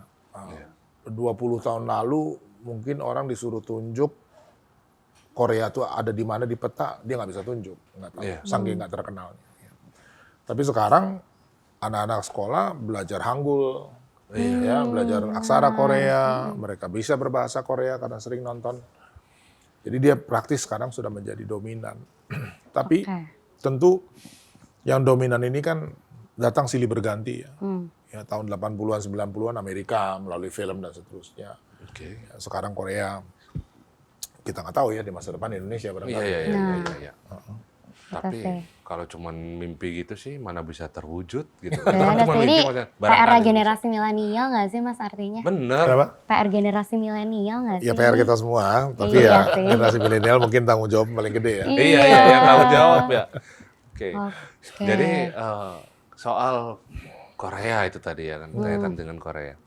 20 tahun lalu mungkin orang disuruh tunjuk Korea tuh ada di mana di peta, dia nggak bisa tunjuk, nggak tahu, saking nggak terkenalnya. Ya. Tapi sekarang anak-anak sekolah belajar Hangul, ya, belajar aksara Korea, mereka bisa berbahasa Korea karena sering nonton. Jadi dia praktis sekarang sudah menjadi dominan. Tapi tentu yang dominan ini kan datang silih berganti ya. Ya tahun 80-an, 90-an Amerika melalui film dan seterusnya. Ya, sekarang Korea, kita nggak tahu ya di masa depan Indonesia barangkali. Iya. Tapi kalau cuma mimpi gitu sih mana bisa terwujud gitu. Ini PR generasi milenial nggak sih Mas artinya? Bener. PR generasi milenial nggak sih? Ya PR kita semua, tapi ya generasi milenial mungkin tanggung jawab paling gede ya. Iya, tanggung jawab ya. Jadi soal Korea itu tadi ya kan, kaitan dengan Korea.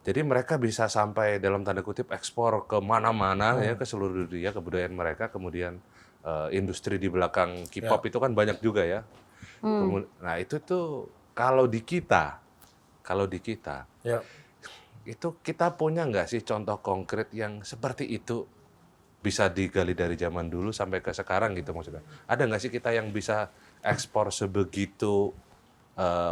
Jadi mereka bisa sampai dalam tanda kutip ekspor ke mana-mana ya, ke seluruh dunia kebudayaan mereka, kemudian industri di belakang K-pop itu kan banyak juga ya. Nah itu tuh kalau di kita itu kita punya nggak sih contoh konkret yang seperti itu bisa digali dari zaman dulu sampai ke sekarang gitu maksudnya? Ada nggak sih kita yang bisa ekspor sebegitu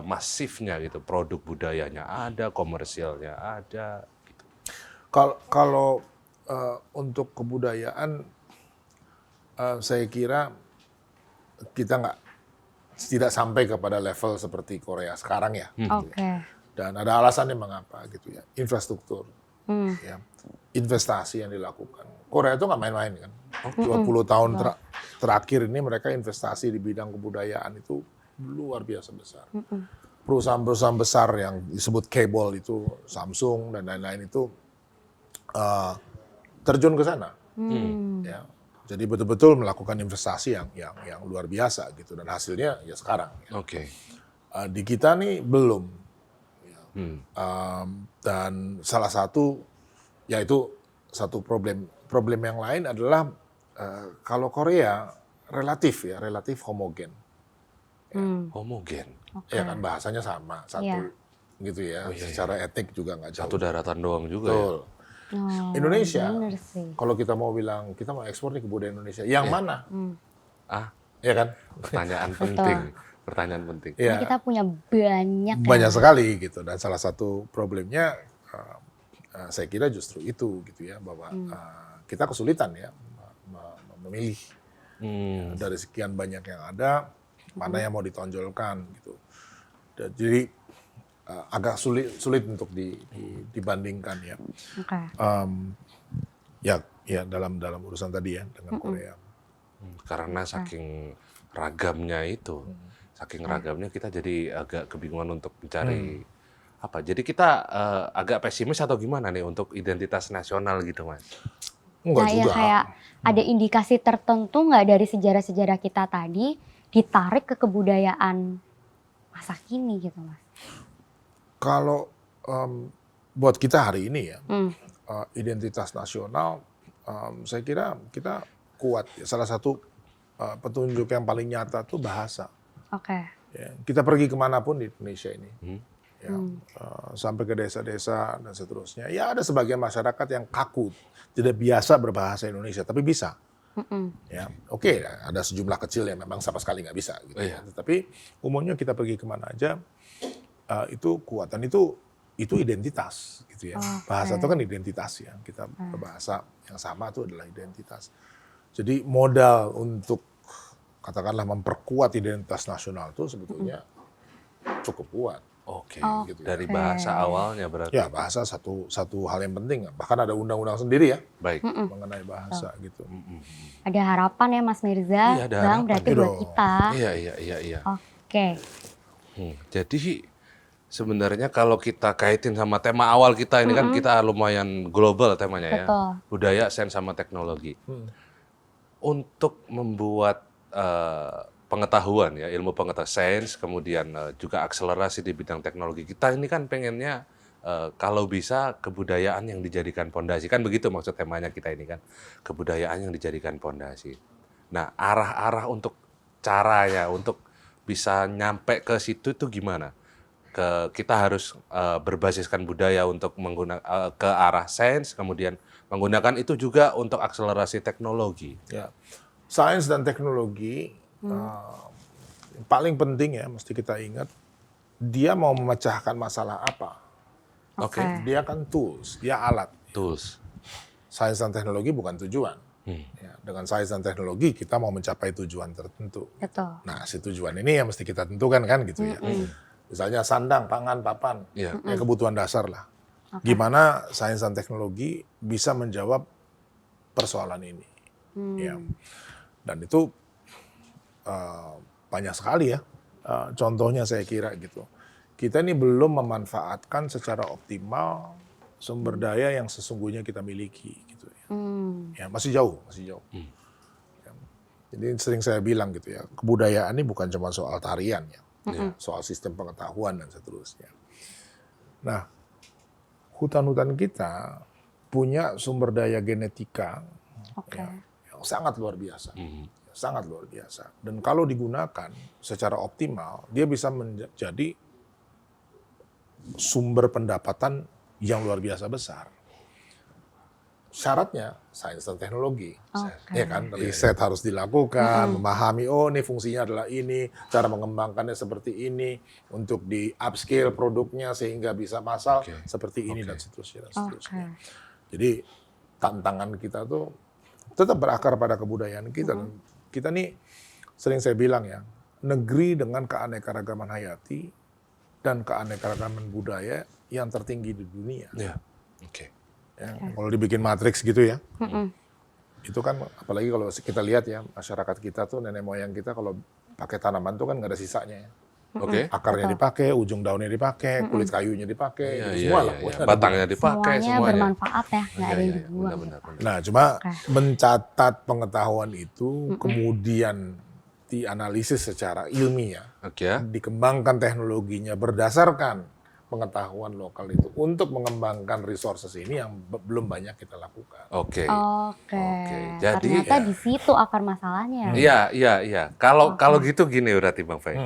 masifnya gitu, produk budayanya ada, komersialnya ada gitu. Kalau untuk kebudayaan saya kira kita tidak sampai kepada level seperti Korea sekarang ya. Dan ada alasannya mengapa gitu ya. Infrastruktur, ya, investasi yang dilakukan. Korea itu nggak main-main kan. 20 tahun terakhir ini mereka investasi di bidang kebudayaan itu luar biasa besar. Perusahaan-perusahaan besar yang disebut cable itu, Samsung dan lain-lain itu terjun ke sana. Ya. Jadi betul-betul melakukan investasi yang luar biasa gitu, dan hasilnya ya sekarang. Ya. Di kita nih belum. Ya. Dan salah satu yaitu satu problem yang lain adalah kalau Korea relatif homogen. Homogen. Ya kan bahasanya sama, satu gitu ya. Secara etnik juga nggak jauh. Satu daratan doang juga ya. Indonesia, kalau kita mau bilang kita mau ekspor nih kebudayaan Indonesia, yang mana? Ya kan? Pertanyaan penting. Ya. Kita punya banyak sekali gitu, dan salah satu problemnya saya kira justru itu gitu ya, bahwa kita kesulitan ya memilih dari sekian banyak yang ada, mana yang mau ditonjolkan gitu. Jadi agak sulit untuk dibandingkan ya. Oke. Ya dalam urusan tadi ya dengan Korea. Karena saking ragamnya itu, saking ragamnya kita jadi agak kebingungan untuk mencari apa. Jadi kita agak pesimis atau gimana nih untuk identitas nasional gitu, Mas? Enggak Nah ya juga. kayak ada indikasi tertentu nggak dari sejarah-sejarah kita tadi ditarik ke kebudayaan masa kini gitu Mas? Kalau buat kita hari ini ya, Hmm. identitas nasional, saya kira kita kuat. Salah satu petunjuk yang paling nyata tuh bahasa. Oke. Ya, kita pergi kemanapun di Indonesia ini, ya, sampai ke desa-desa dan seterusnya. Ya ada sebagian masyarakat yang kaku, tidak biasa berbahasa Indonesia, tapi bisa. Ya, oke, ada sejumlah kecil yang memang sama sekali nggak bisa. Gitu, ya. Tetapi umumnya kita pergi kemana aja, itu kuat dan itu identitas, gitu ya. Bahasa itu kan identitas ya. Kita berbahasa yang sama itu adalah identitas. Jadi modal untuk katakanlah memperkuat identitas nasional itu sebetulnya cukup kuat. Oke, Gitu ya. dari bahasa awalnya berarti. Ya bahasa satu hal yang penting. Bahkan ada undang-undang sendiri ya Baik. mengenai bahasa gitu. Ada harapan ya Mas Mirza, Iya, ada Bang, harapan. berarti Iya buat dong. kita. Iya. Oke. Jadi sebenarnya kalau kita kaitin sama tema awal kita ini kan kita lumayan global temanya ya. Betul. Budaya, sains sama teknologi. Untuk membuat pengetahuan ya, ilmu pengetahuan sains, kemudian juga akselerasi di bidang teknologi. Kita ini kan pengennya kalau bisa kebudayaan yang dijadikan pondasi. Kan begitu maksud temanya kita ini kan. Kebudayaan yang dijadikan pondasi. Nah, arah-arah untuk caranya untuk bisa nyampe ke situ itu gimana? Kita harus berbasiskan budaya untuk menggunakan ke arah sains, kemudian menggunakan itu juga untuk akselerasi teknologi. Ya, sains dan teknologi yang paling penting ya mesti kita ingat dia mau memecahkan masalah apa. Oke. Dia kan tools, dia alat. Tools. Sains dan teknologi bukan tujuan. Ya, dengan sains dan teknologi kita mau mencapai tujuan tertentu. Betul. Nah, si tujuan ini yang mesti kita tentukan kan gitu ya. Misalnya sandang, pangan, papan, Iya. ya kebutuhan dasar lah. Gimana sains dan teknologi bisa menjawab persoalan ini? Ya. Dan itu banyak sekali ya. Contohnya saya kira gitu. Kita ini belum memanfaatkan secara optimal sumber daya yang sesungguhnya kita miliki gitu ya. Ya masih jauh. Ya. Jadi sering saya bilang gitu ya, kebudayaan ini bukan cuma soal tarian ya, soal sistem pengetahuan dan seterusnya. Nah, hutan-hutan kita punya sumber daya genetika yang sangat luar biasa. Sangat luar biasa. Dan kalau digunakan secara optimal, dia bisa menjadi sumber pendapatan yang luar biasa besar. Syaratnya sains dan teknologi, ya kan, riset harus dilakukan, memahami ini fungsinya adalah ini, cara mengembangkannya seperti ini, untuk di upscale produknya sehingga bisa massal seperti ini dan seterusnya. Jadi tantangan kita tuh tetap berakar pada kebudayaan kita. Dan kita nih sering saya bilang ya, negeri dengan keanekaragaman hayati dan keanekaragaman budaya yang tertinggi di dunia. Ya. Oke. Ya, kalau dibikin matriks gitu ya, itu kan apalagi kalau kita lihat ya masyarakat kita tuh nenek moyang kita kalau pakai tanaman tuh kan nggak ada sisanya ya. Oke. Akarnya dipakai, ujung daunnya dipakai, kulit kayunya dipakai, semua lah. Batangnya dipakai Semuanya bermanfaat ya, nggak ada yang dibuang. Benar. Nah, cuma mencatat pengetahuan itu kemudian dianalisis secara ilmiah, Oke. dikembangkan teknologinya berdasarkan pengetahuan lokal itu untuk mengembangkan resources ini yang belum banyak kita lakukan. Oke. Jadi ternyata di situ akar masalahnya. Iya. Kalau gitu gini berarti Bang Fai.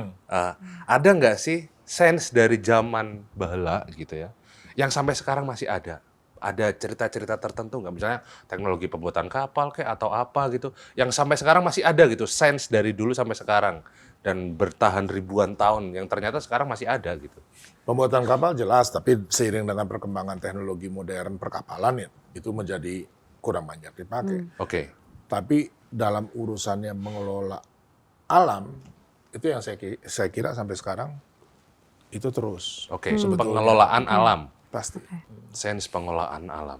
Ada nggak sih sains dari zaman bahala gitu ya, yang sampai sekarang masih ada? Ada cerita-cerita tertentu nggak? Misalnya teknologi pembuatan kapal kayak atau apa gitu, yang sampai sekarang masih ada gitu, sains dari dulu sampai sekarang dan bertahan ribuan tahun, yang ternyata sekarang masih ada gitu. Pembuatan kapal jelas, tapi seiring dengan perkembangan teknologi modern perkapalan ya, itu menjadi kurang banyak dipakai. Oke. Tapi dalam urusannya mengelola alam, itu yang saya kira sampai sekarang itu terus. Oke, pengelolaan alam. Pasti. Sains pengelolaan alam.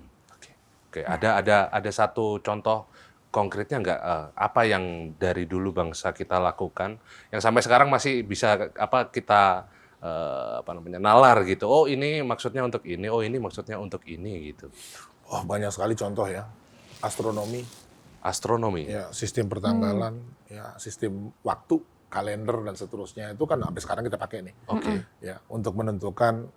Oke, ada satu contoh konkretnya nggak, apa yang dari dulu bangsa kita lakukan yang sampai sekarang masih bisa kita nalar gitu. Oh, ini maksudnya untuk ini, oh ini maksudnya untuk ini gitu. Oh, banyak sekali contoh ya. Astronomi, Astronomi. ya, sistem pertanggalan, ya, sistem waktu, kalender dan seterusnya itu kan sampai sekarang kita pakai nih. Oke. Ya, untuk menentukan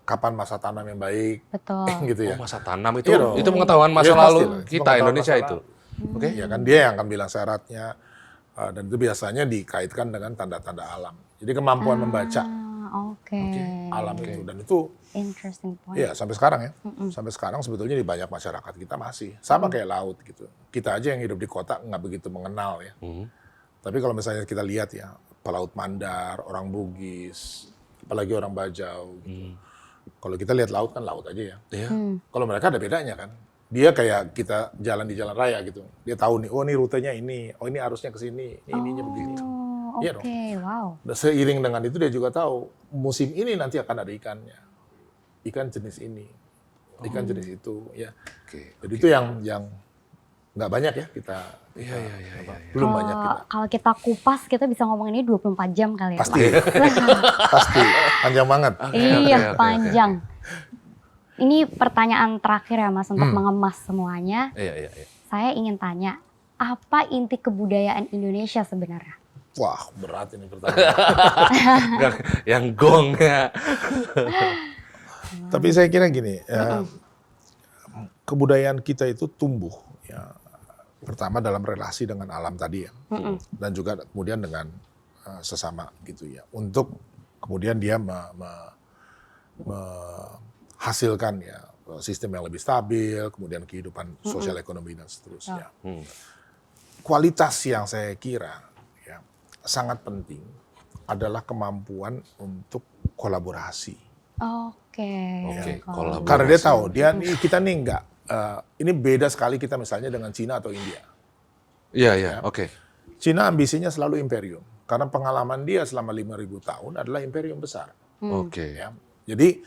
kapan masa tanam yang baik, Betul. gitu ya. Oh, masa tanam itu Iya dong. itu pengetahuan masa Iya, lalu pastilah. Itu kita pengetahuan Indonesia masa itu. lalu. Oke, ya kan dia yang akan bilang syaratnya, dan itu biasanya dikaitkan dengan tanda-tanda alam. Jadi kemampuan membaca Oke. alam itu, dan itu Interesting point. ya sampai sekarang ya, sampai sekarang sebetulnya di banyak masyarakat kita masih sama kayak laut gitu. Kita aja yang hidup di kota nggak begitu mengenal ya. Tapi kalau misalnya kita lihat ya, pelaut Mandar, orang Bugis, apalagi orang Bajau gitu. Kalau kita lihat laut kan laut aja ya. Iya. Kalau mereka ada bedanya kan. Dia kayak kita jalan di jalan raya gitu. Dia tahu nih, oh ini rutenya ini, oh ini arusnya ke sini, ini ininya begini. Oh, Iya oke, wow. Dan seiring dengan itu dia juga tahu musim ini nanti akan ada ikannya. Ikan jenis ini, ikan jenis itu ya. Oke. Jadi itu yang nggak banyak ya kita. Iya. Belum banyak kita. Kalau kita kupas, kita bisa ngomong ini 24 jam kali ya, Pak? Pasti. Pasti. Panjang banget. Iya, oke. panjang. Ini pertanyaan terakhir ya, Mas, untuk mengemas semuanya. Iya. Saya ingin tanya, apa inti kebudayaan Indonesia sebenarnya? Wah, berat ini pertanyaan. Yang gongnya. Tapi saya kira gini, ya, kebudayaan kita itu tumbuh ya. Pertama dalam relasi dengan alam tadi ya. Dan juga kemudian dengan sesama gitu ya. Untuk kemudian dia menghasilkan ya sistem yang lebih stabil, kemudian kehidupan sosial ekonomi dan seterusnya. Kualitas yang saya kira ya sangat penting adalah kemampuan untuk kolaborasi. Oke. Kolaborasi. Karena dia tahu kita nih enggak, ini beda sekali kita misalnya dengan Cina atau India. Iya, oke. Cina ambisinya selalu imperium karena pengalaman dia selama 5.000 tahun adalah imperium besar. Oke. Ya. Jadi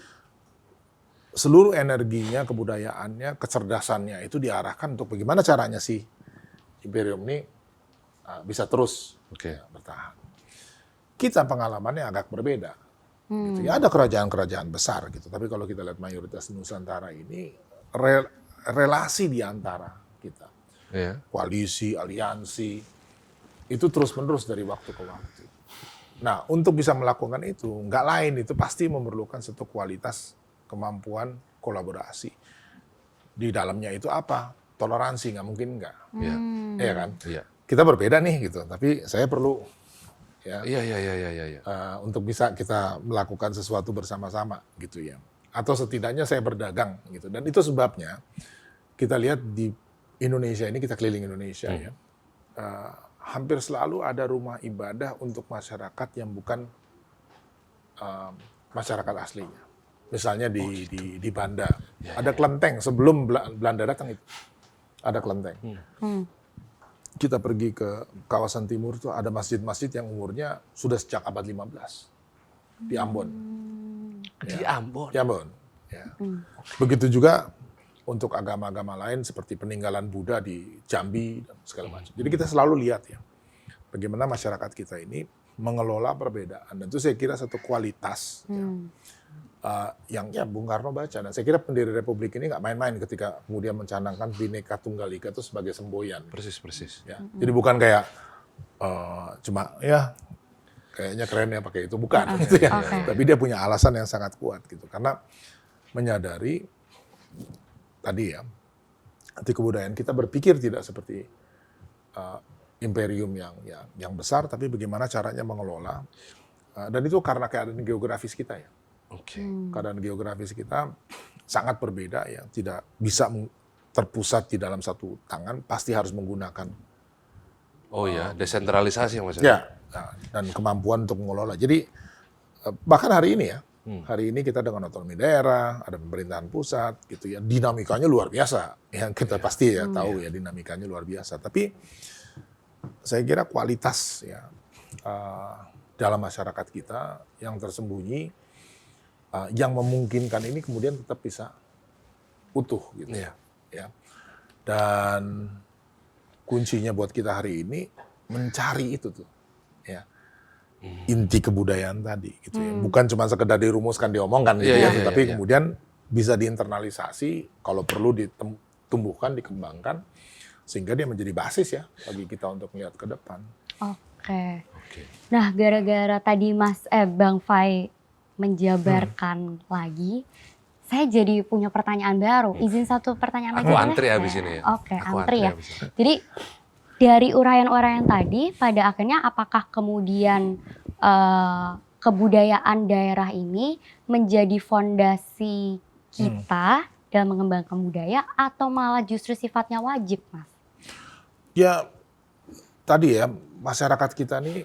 seluruh energinya, kebudayaannya, kecerdasannya itu diarahkan untuk bagaimana caranya sih imperium ini bisa terus bertahan. Kita pengalamannya agak berbeda. Gitu. Ya, ada kerajaan-kerajaan besar gitu, tapi kalau kita lihat mayoritas Nusantara ini relasi di antara kita, koalisi, aliansi, itu terus-menerus dari waktu ke waktu. Nah, untuk bisa melakukan itu, nggak lain itu pasti memerlukan satu kualitas kemampuan kolaborasi. Di dalamnya itu apa? Toleransi, nggak mungkin nggak. Iya kan? Iya. Kita berbeda nih gitu, tapi saya perlu ya. Iya. Untuk bisa kita melakukan sesuatu bersama-sama gitu ya. Atau setidaknya saya berdagang gitu. Dan itu sebabnya kita lihat di Indonesia ini, kita keliling Indonesia ya. Hampir selalu ada rumah ibadah untuk masyarakat yang bukan masyarakat aslinya. Misalnya di Banda, ada kelenteng sebelum Belanda datang itu. Ada kelenteng. Kita pergi ke kawasan timur itu ada masjid-masjid yang umurnya sudah sejak abad 15 di Ambon. Di Ambon. Di Ambon. Ya. Begitu juga untuk agama-agama lain seperti peninggalan Buddha di Jambi dan segala macam. Jadi kita selalu lihat ya bagaimana masyarakat kita ini mengelola perbedaan, dan itu saya kira satu kualitas yang ya Bung Karno baca. Dan saya kira pendiri Republik ini nggak main-main ketika kemudian mencanangkan Bhinneka Tunggal Ika itu sebagai semboyan. Persis. Ya. Jadi bukan kayak cuma ya kayaknya keren ya pakai itu, bukan. Gitu ya. Tapi dia punya alasan yang sangat kuat gitu, karena menyadari tadi ya, anti kebudayaan kita berpikir tidak seperti imperium yang besar, tapi bagaimana caranya mengelola, dan itu karena keadaan geografis kita ya. Keadaan geografis kita sangat berbeda ya, tidak bisa terpusat di dalam satu tangan, pasti harus menggunakan. Oh ya, desentralisasi Mas. Ya, dan kemampuan untuk mengelola. Jadi bahkan hari ini ya, hari ini kita dengan otonomi daerah, ada pemerintahan pusat gitu ya, dinamikanya luar biasa. Yang kita pasti ya tahu ya, dinamikanya luar biasa. Tapi saya kira kualitas ya dalam masyarakat kita yang tersembunyi yang memungkinkan ini kemudian tetap bisa utuh gitu. Iya. Ya. Dan kuncinya buat kita hari ini mencari itu tuh, ya inti kebudayaan tadi, gitu ya. Bukan cuma sekedar dirumuskan, diomongkan, gitu Iya, ya, iya, tapi iya. kemudian bisa diinternalisasi, kalau perlu ditumbuhkan, dikembangkan, sehingga dia menjadi basis ya bagi kita untuk melihat ke depan. Oke. Oke. Nah, gara-gara tadi Bang Fai menjabarkan lagi, saya jadi punya pertanyaan baru. Izin satu pertanyaan lagi Aku boleh? antri habis ini ya. Oke, Aku antri ya. habis ini. Jadi dari uraian-uraian tadi, pada akhirnya apakah kemudian kebudayaan daerah ini menjadi fondasi kita dalam mengembangkan budaya atau malah justru sifatnya wajib, Mas? Ya tadi ya, masyarakat kita nih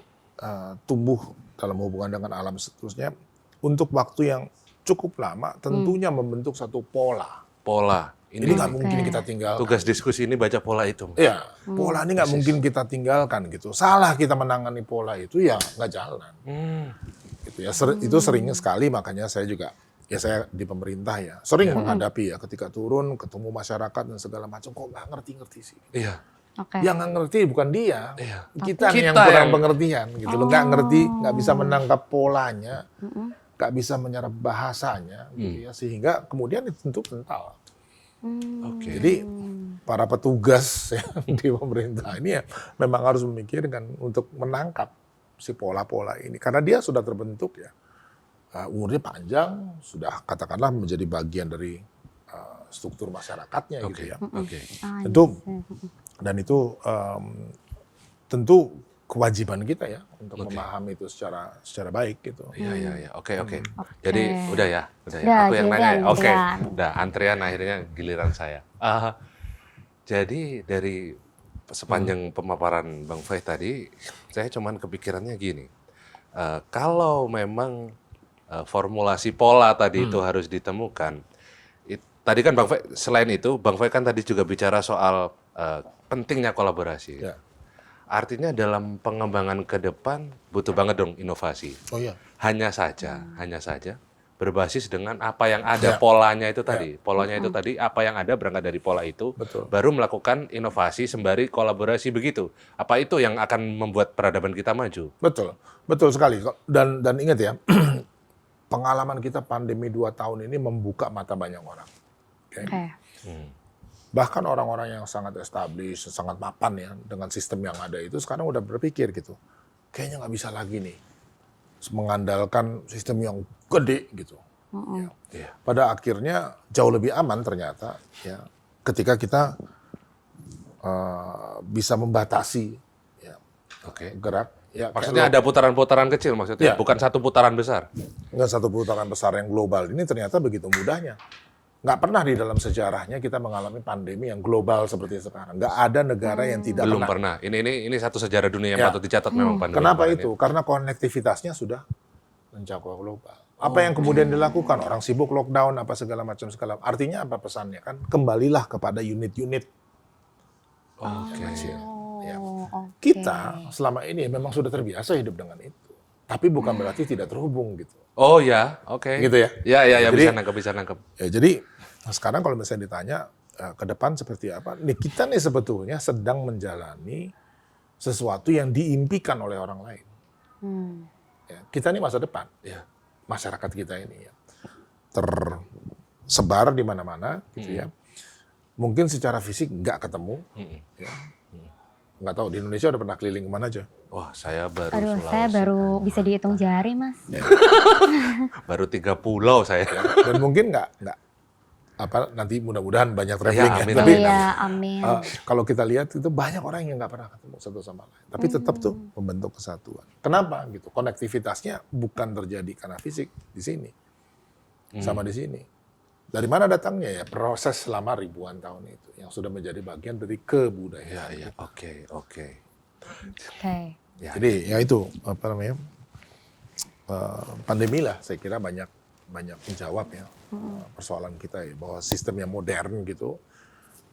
tumbuh dalam hubungan dengan alam seterusnya untuk waktu yang cukup lama, tentunya membentuk satu pola. Pola. Ini nggak mungkin kita tinggalkan. Tugas diskusi ini baca pola itu. Iya, pola ini nggak mungkin kita tinggalkan gitu. Salah kita menangani pola itu ya nggak jalan. Gitu ya, itu sering sekali, makanya saya juga, ya saya di pemerintah ya, sering menghadapi ya ketika turun, ketemu masyarakat dan segala macam, kok nggak ngerti-ngerti sih. Iya. Oke. Yang nggak ngerti bukan dia, Iya. kita nih yang Kita kurang yang- pengertian gitu loh, nggak ngerti, nggak bisa menangkap polanya, nggak bisa menyerap bahasanya, gitu ya, sehingga kemudian itu tentu kental. Oke. Jadi para petugas ya, di pemerintah ini ya memang harus memikirkan untuk menangkap si pola-pola ini, karena dia sudah terbentuk ya, umurnya panjang, sudah katakanlah menjadi bagian dari struktur masyarakatnya Oke. gitu ya. Oke. Tentu dan itu tentu kewajiban kita ya untuk memahami itu secara baik gitu. Iya, iya, iya. Oke, oke. Jadi udah ya. Udah, Aku yang nanya. giliran, Oke. giliran. Udah antrian akhirnya giliran saya. Jadi dari sepanjang pemaparan Bang Fai tadi, saya cuman kepikirannya gini. Kalau memang formulasi pola tadi itu harus ditemukan. Tadi kan Bang Fai, selain itu Bang Fai kan tadi juga bicara soal pentingnya kolaborasi. Ya. Artinya dalam pengembangan ke depan butuh banget dong inovasi. Oh iya. Hanya saja berbasis dengan apa yang ada, polanya itu tadi. Polanya itu tadi, apa yang ada berangkat dari pola itu, Betul. baru melakukan inovasi sembari kolaborasi begitu. Apa itu yang akan membuat peradaban kita maju? Betul, betul sekali. Dan ingat ya, pengalaman kita pandemi 2 tahun ini membuka mata banyak orang. Oke. Oke. Bahkan orang-orang yang sangat established, sangat mapan ya dengan sistem yang ada itu sekarang udah berpikir gitu, kayaknya nggak bisa lagi nih mengandalkan sistem yang gede gitu. Ya. Iya. Pada akhirnya jauh lebih aman ternyata ya ketika kita bisa membatasi ya, Oke. gerak. Ya, Maksudnya ada putaran-putaran kecil maksudnya, Ya. bukan satu putaran besar. nggak satu putaran besar yang global ini ternyata begitu mudahnya. Nggak pernah di dalam sejarahnya kita mengalami pandemi yang global seperti sekarang. Nggak ada negara yang tidak Belum pernah. pernah. Ini satu sejarah dunia yang Ya. patut dicatat memang pandemi. Kenapa kemarin itu? Karena konektivitasnya sudah mencakup global. Apa yang kemudian dilakukan? Orang sibuk lockdown, apa segala macam segala. Artinya apa pesannya kan? Kembalilah kepada unit-unit. Oke. Ya. Oke. Kita selama ini memang sudah terbiasa hidup dengan itu. Tapi bukan berarti tidak terhubung gitu. Oh ya, oke. Gitu ya? Ya, Jadi- bisa nangkep. Ya, jadi sekarang kalau misalnya ditanya ke depan seperti apa, nih kita nih sebetulnya sedang menjalani sesuatu yang diimpikan oleh orang lain. Ya, kita nih masa depan, Ya. masyarakat kita ini ya, tersebar di mana-mana, gitu ya. Mungkin secara fisik nggak ketemu, ya. Nggak tahu di Indonesia udah pernah keliling kemana aja. Wah, saya baru Aduh, Sulawesi. saya baru bisa dihitung jari, Mas. Baru 3 pulau saya. Ya. Dan mungkin nggak apa nanti mudah-mudahan banyak traveling ya. amin, Tapi amin. Iya, amin. kalau kita lihat itu banyak orang yang nggak pernah ketemu satu sama lain, tapi tetap tuh membentuk kesatuan. Kenapa gitu? Konektivitasnya bukan terjadi karena fisik di sini, sama di sini. Dari mana datangnya ya? Proses selama ribuan tahun itu yang sudah menjadi bagian dari kebudayaan. Ya, oke. Oke. Ya. Jadi ya itu apa namanya pandemi lah. Saya kira banyak menjawab ya persoalan kita ya, bahwa sistem yang modern gitu,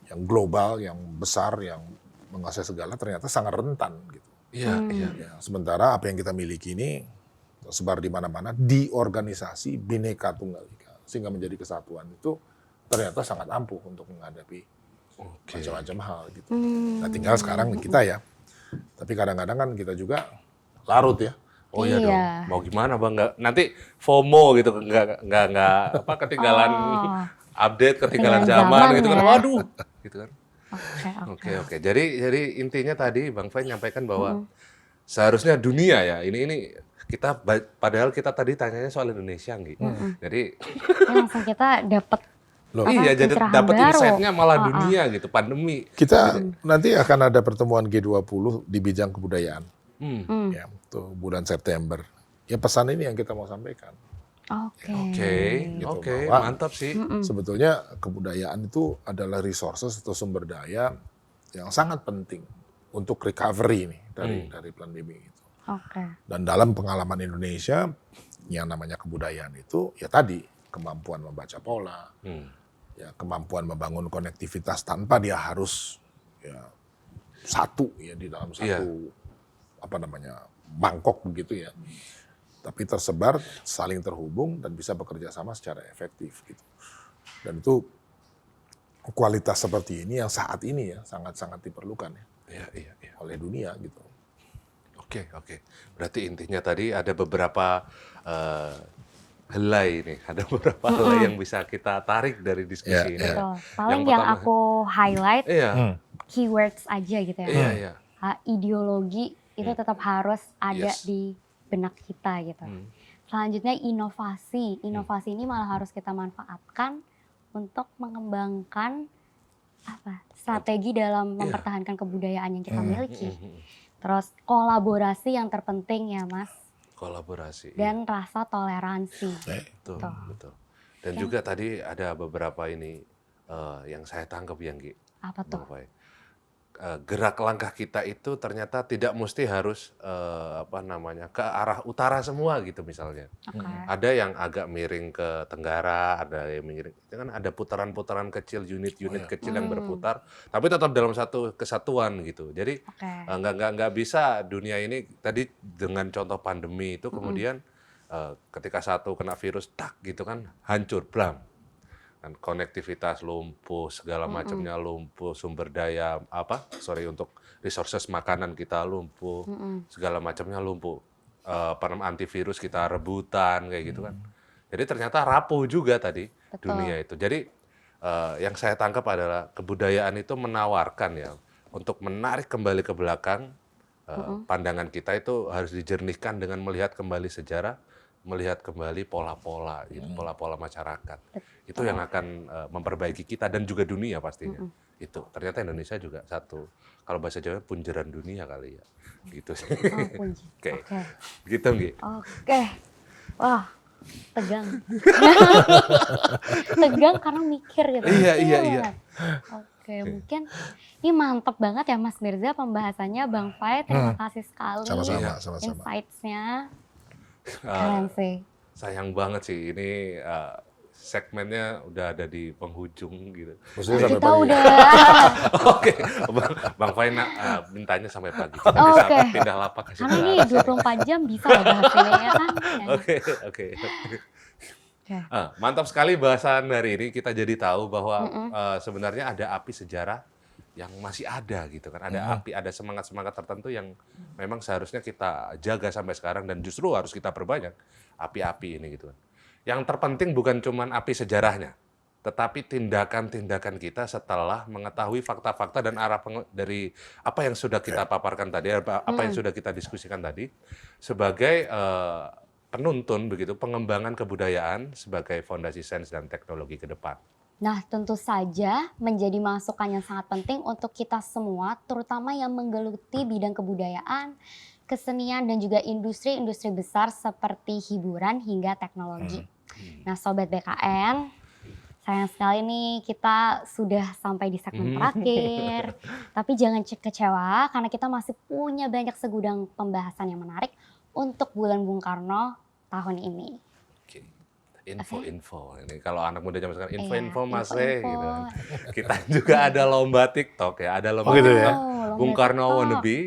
yang global, yang besar, yang menguasai segala ternyata sangat rentan gitu. Iya. Ya, sementara apa yang kita miliki ini tersebar di mana-mana di organisasi Bhinneka Tunggal Ika, sehingga menjadi kesatuan itu ternyata sangat ampuh untuk menghadapi macam-macam hal gitu. Nah tinggal sekarang kita ya, tapi kadang-kadang kan kita juga larut ya. Oh iya Iya. dong, mau gimana Bang? Nanti FOMO gitu, nggak apa ketinggalan update, ketinggalan Ketinggalan zaman zaman gitu kan, ya. waduh, gitu kan. Oke. Oke. Jadi intinya tadi Bang Fai nyampaikan bahwa seharusnya dunia ya, ini kita padahal kita tadi tanyanya soal Indonesia nggih. Jadi Ya, langsung kita dapat Loh, iya, jadi pencerahan dapat baru. insight-nya malah dunia gitu, pandemi. kita nanti akan ada pertemuan G20 di bidang kebudayaan, Hmm. ya, tuh bulan September. Ya pesan ini yang kita mau sampaikan. Oke. Oke, bahwa mantap sih. Sebetulnya kebudayaan itu adalah resources atau sumber daya yang sangat penting untuk recovery nih dari pandemi itu. Oke. Dan dalam pengalaman Indonesia, yang namanya kebudayaan itu ya tadi kemampuan membaca pola, ya kemampuan membangun konektivitas tanpa dia harus ya satu ya di dalam satu apa namanya mangkok begitu ya. Tapi tersebar, saling terhubung dan bisa bekerja sama secara efektif gitu. Dan itu kualitas seperti ini yang saat ini ya sangat-sangat diperlukan ya Iya. oleh dunia gitu. Oke. Berarti intinya tadi ada beberapa helai nih, ada beberapa helai yang bisa kita tarik dari diskusi ini. Betul. Paling Yang yang pertama- aku highlight Iya. keywords aja gitu ya. Iya. Ideologi itu tetap harus ada Yes. di benak kita gitu. Selanjutnya inovasi. Inovasi ini malah harus kita manfaatkan untuk mengembangkan strategi dalam mempertahankan kebudayaan yang kita miliki. Terus kolaborasi yang terpenting ya Mas, Kolaborasi. dan rasa toleransi. Betul. Dan juga tadi ada beberapa ini yang saya tangkap yang Apa tuh? Bang Fai. Gerak langkah kita itu ternyata tidak mesti harus ke arah utara semua gitu misalnya. Oke. Ada yang agak miring ke tenggara, ada yang miring. Itu kan ada putaran-putaran kecil, unit-unit kecil yang berputar, tapi tetap dalam satu kesatuan gitu. Jadi Oke. nggak bisa dunia ini tadi dengan contoh pandemi itu kemudian ketika satu kena virus tak gitu kan hancur blam. Kan konektivitas lumpuh, segala macamnya lumpuh, sumber daya untuk resources makanan kita lumpuh, segala macamnya lumpuh. Antivirus kita rebutan kayak gitu kan. Jadi ternyata rapuh juga tadi dunia itu. Jadi yang saya tangkap adalah kebudayaan itu menawarkan ya untuk menarik kembali ke belakang pandangan kita itu harus dijernihkan dengan melihat kembali sejarah, melihat kembali pola-pola, gitu, pola-pola masyarakat. Itu yang akan memperbaiki kita dan juga dunia pastinya. Itu ternyata Indonesia juga satu. Kalau bahasa Jawa punjeran dunia kali ya, gitu sih. Punji. Oke, Oke. gitu Nggi. Oke. Wah, tegang. Tegang karena mikir gitu. Iya. Oke, mungkin ini mantep banget ya Mas Mirza pembahasannya Bang Fai. Terima kasih sekali Sama-sama. insights-nya. Keren sih. Sayang banget sih ini segmennya udah ada di penghujung gitu. Maksudnya sampai Kita pagi. udah Oke, Bang Fai mintanya sampai pagi. Kita bisa Oke. pindah lapak kasih karena ini gelas. 24 jam bisa loh bahas ini ya kan. Oke. Oke. Mantap sekali bahasan hari ini. Kita jadi tahu bahwa sebenarnya ada api sejarah yang masih ada gitu kan. Ada api, ada semangat-semangat tertentu yang memang seharusnya kita jaga sampai sekarang dan justru harus kita perbanyak api-api ini gitu kan. Yang terpenting bukan cuma api sejarahnya, tetapi tindakan-tindakan kita setelah mengetahui fakta-fakta dan arah dari apa yang sudah kita paparkan tadi, apa yang sudah kita diskusikan tadi, sebagai penuntun begitu pengembangan kebudayaan sebagai fondasi sains dan teknologi ke depan. Nah, tentu saja menjadi masukan yang sangat penting untuk kita semua, terutama yang menggeluti bidang kebudayaan, kesenian, dan juga industri-industri besar seperti hiburan hingga teknologi. Nah, Sobat BKN, sayang sekali nih kita sudah sampai di segmen terakhir. Tapi jangan kecewa karena kita masih punya banyak segudang pembahasan yang menarik untuk bulan Bung Karno tahun ini. Oke. Info-info ini kalau anak muda zaman sekarang info-info Iya, Mas info-info. gitu kan. Kita juga ada lomba TikTok ya, ada lomba gitu TikTok ya? lomba Bung Karno TikTok. Wannabe.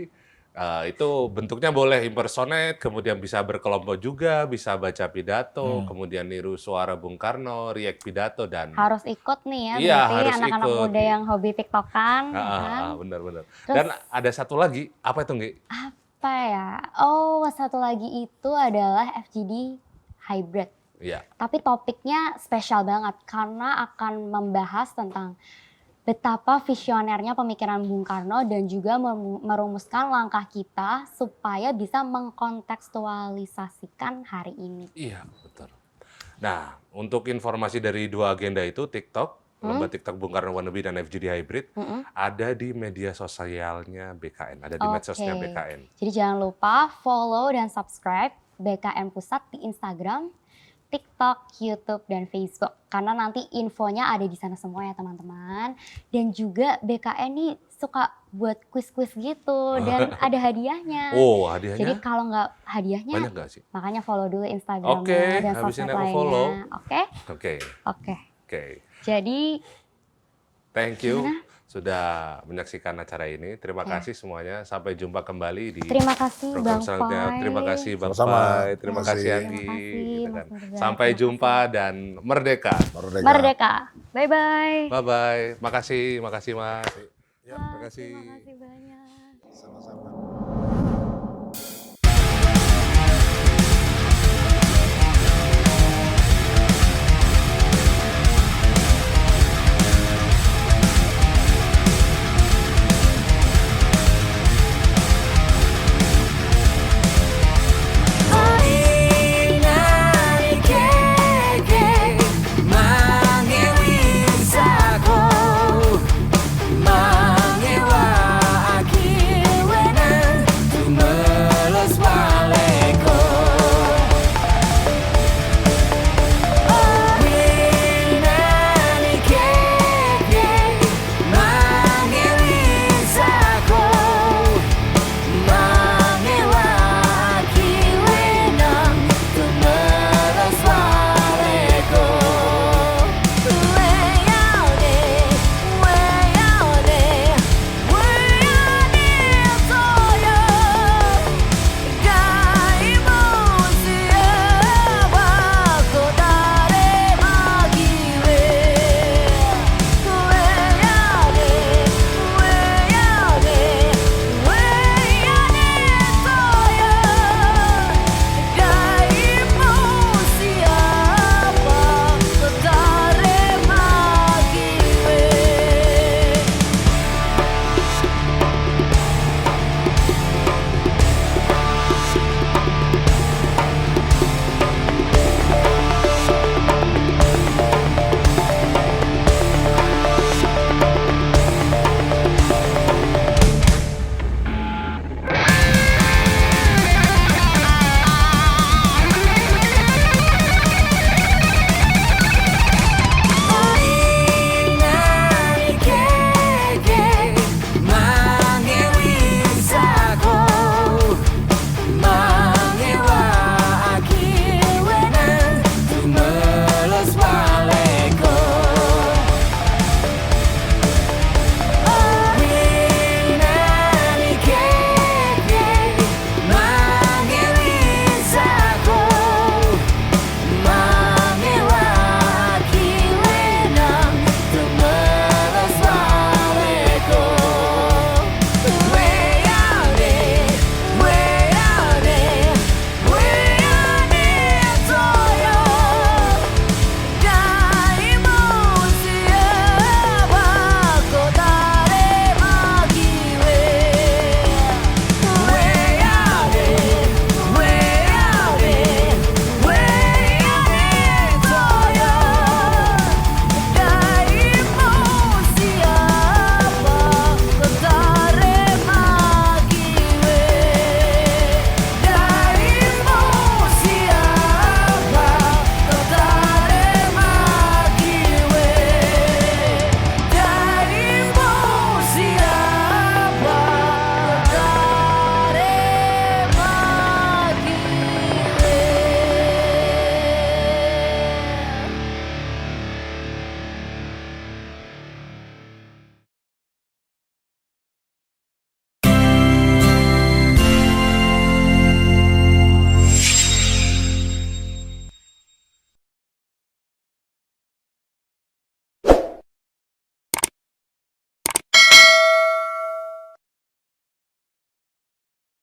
Itu bentuknya boleh impersonate, kemudian bisa berkelompok juga, bisa baca pidato, kemudian niru suara Bung Karno, react pidato, dan Harus ikut nih ya, Iya, berarti harus anak-anak ikut. muda yang hobi TikTokan, ya kan? benar-benar. Terus- Dan ada satu lagi, apa itu Nggi? Apa ya? Oh, satu lagi itu adalah FGD Hybrid. Iya. Tapi topiknya spesial banget karena akan membahas tentang betapa visionernya pemikiran Bung Karno dan juga merumuskan langkah kita supaya bisa mengkontekstualisasikan hari ini. Iya, betul. Nah, untuk informasi dari dua agenda itu, TikTok, lomba TikTok Bung Karno Wannabe dan FGD Hybrid, ada di media sosialnya BKN, ada di medsosnya Oke. BKN. Jadi jangan lupa follow dan subscribe BKN Pusat di Instagram, TikTok, YouTube, dan Facebook. Karena nanti infonya ada di sana semua ya teman-teman. Dan juga BKN nih suka buat kuis-kuis gitu dan ada hadiahnya. Oh, Jadi hadiahnya kalau nggak hadiahnya, banyak nggak sih? makanya follow dulu Instagramnya Oke, dan habis sosmed ini aku lainnya. follow. Oke? Oke, Oke. oke. Jadi Thank you Gimana? sudah menyaksikan acara ini. Terima Ya. kasih semuanya. Sampai jumpa kembali di terima kasih program Bang selanjutnya. Fai. Terima kasih Bang Sama-sama. Fai, terima Terima kasih kasih. Anggi. Terima kasih, gitu Mas kan. Murga. Sampai Terima jumpa dan merdeka. Merdeka. Merdeka. Bye-bye. Bye bye. Makasih Mas. Ya, Terima kasih. Terima kasih banyak. sama-sama.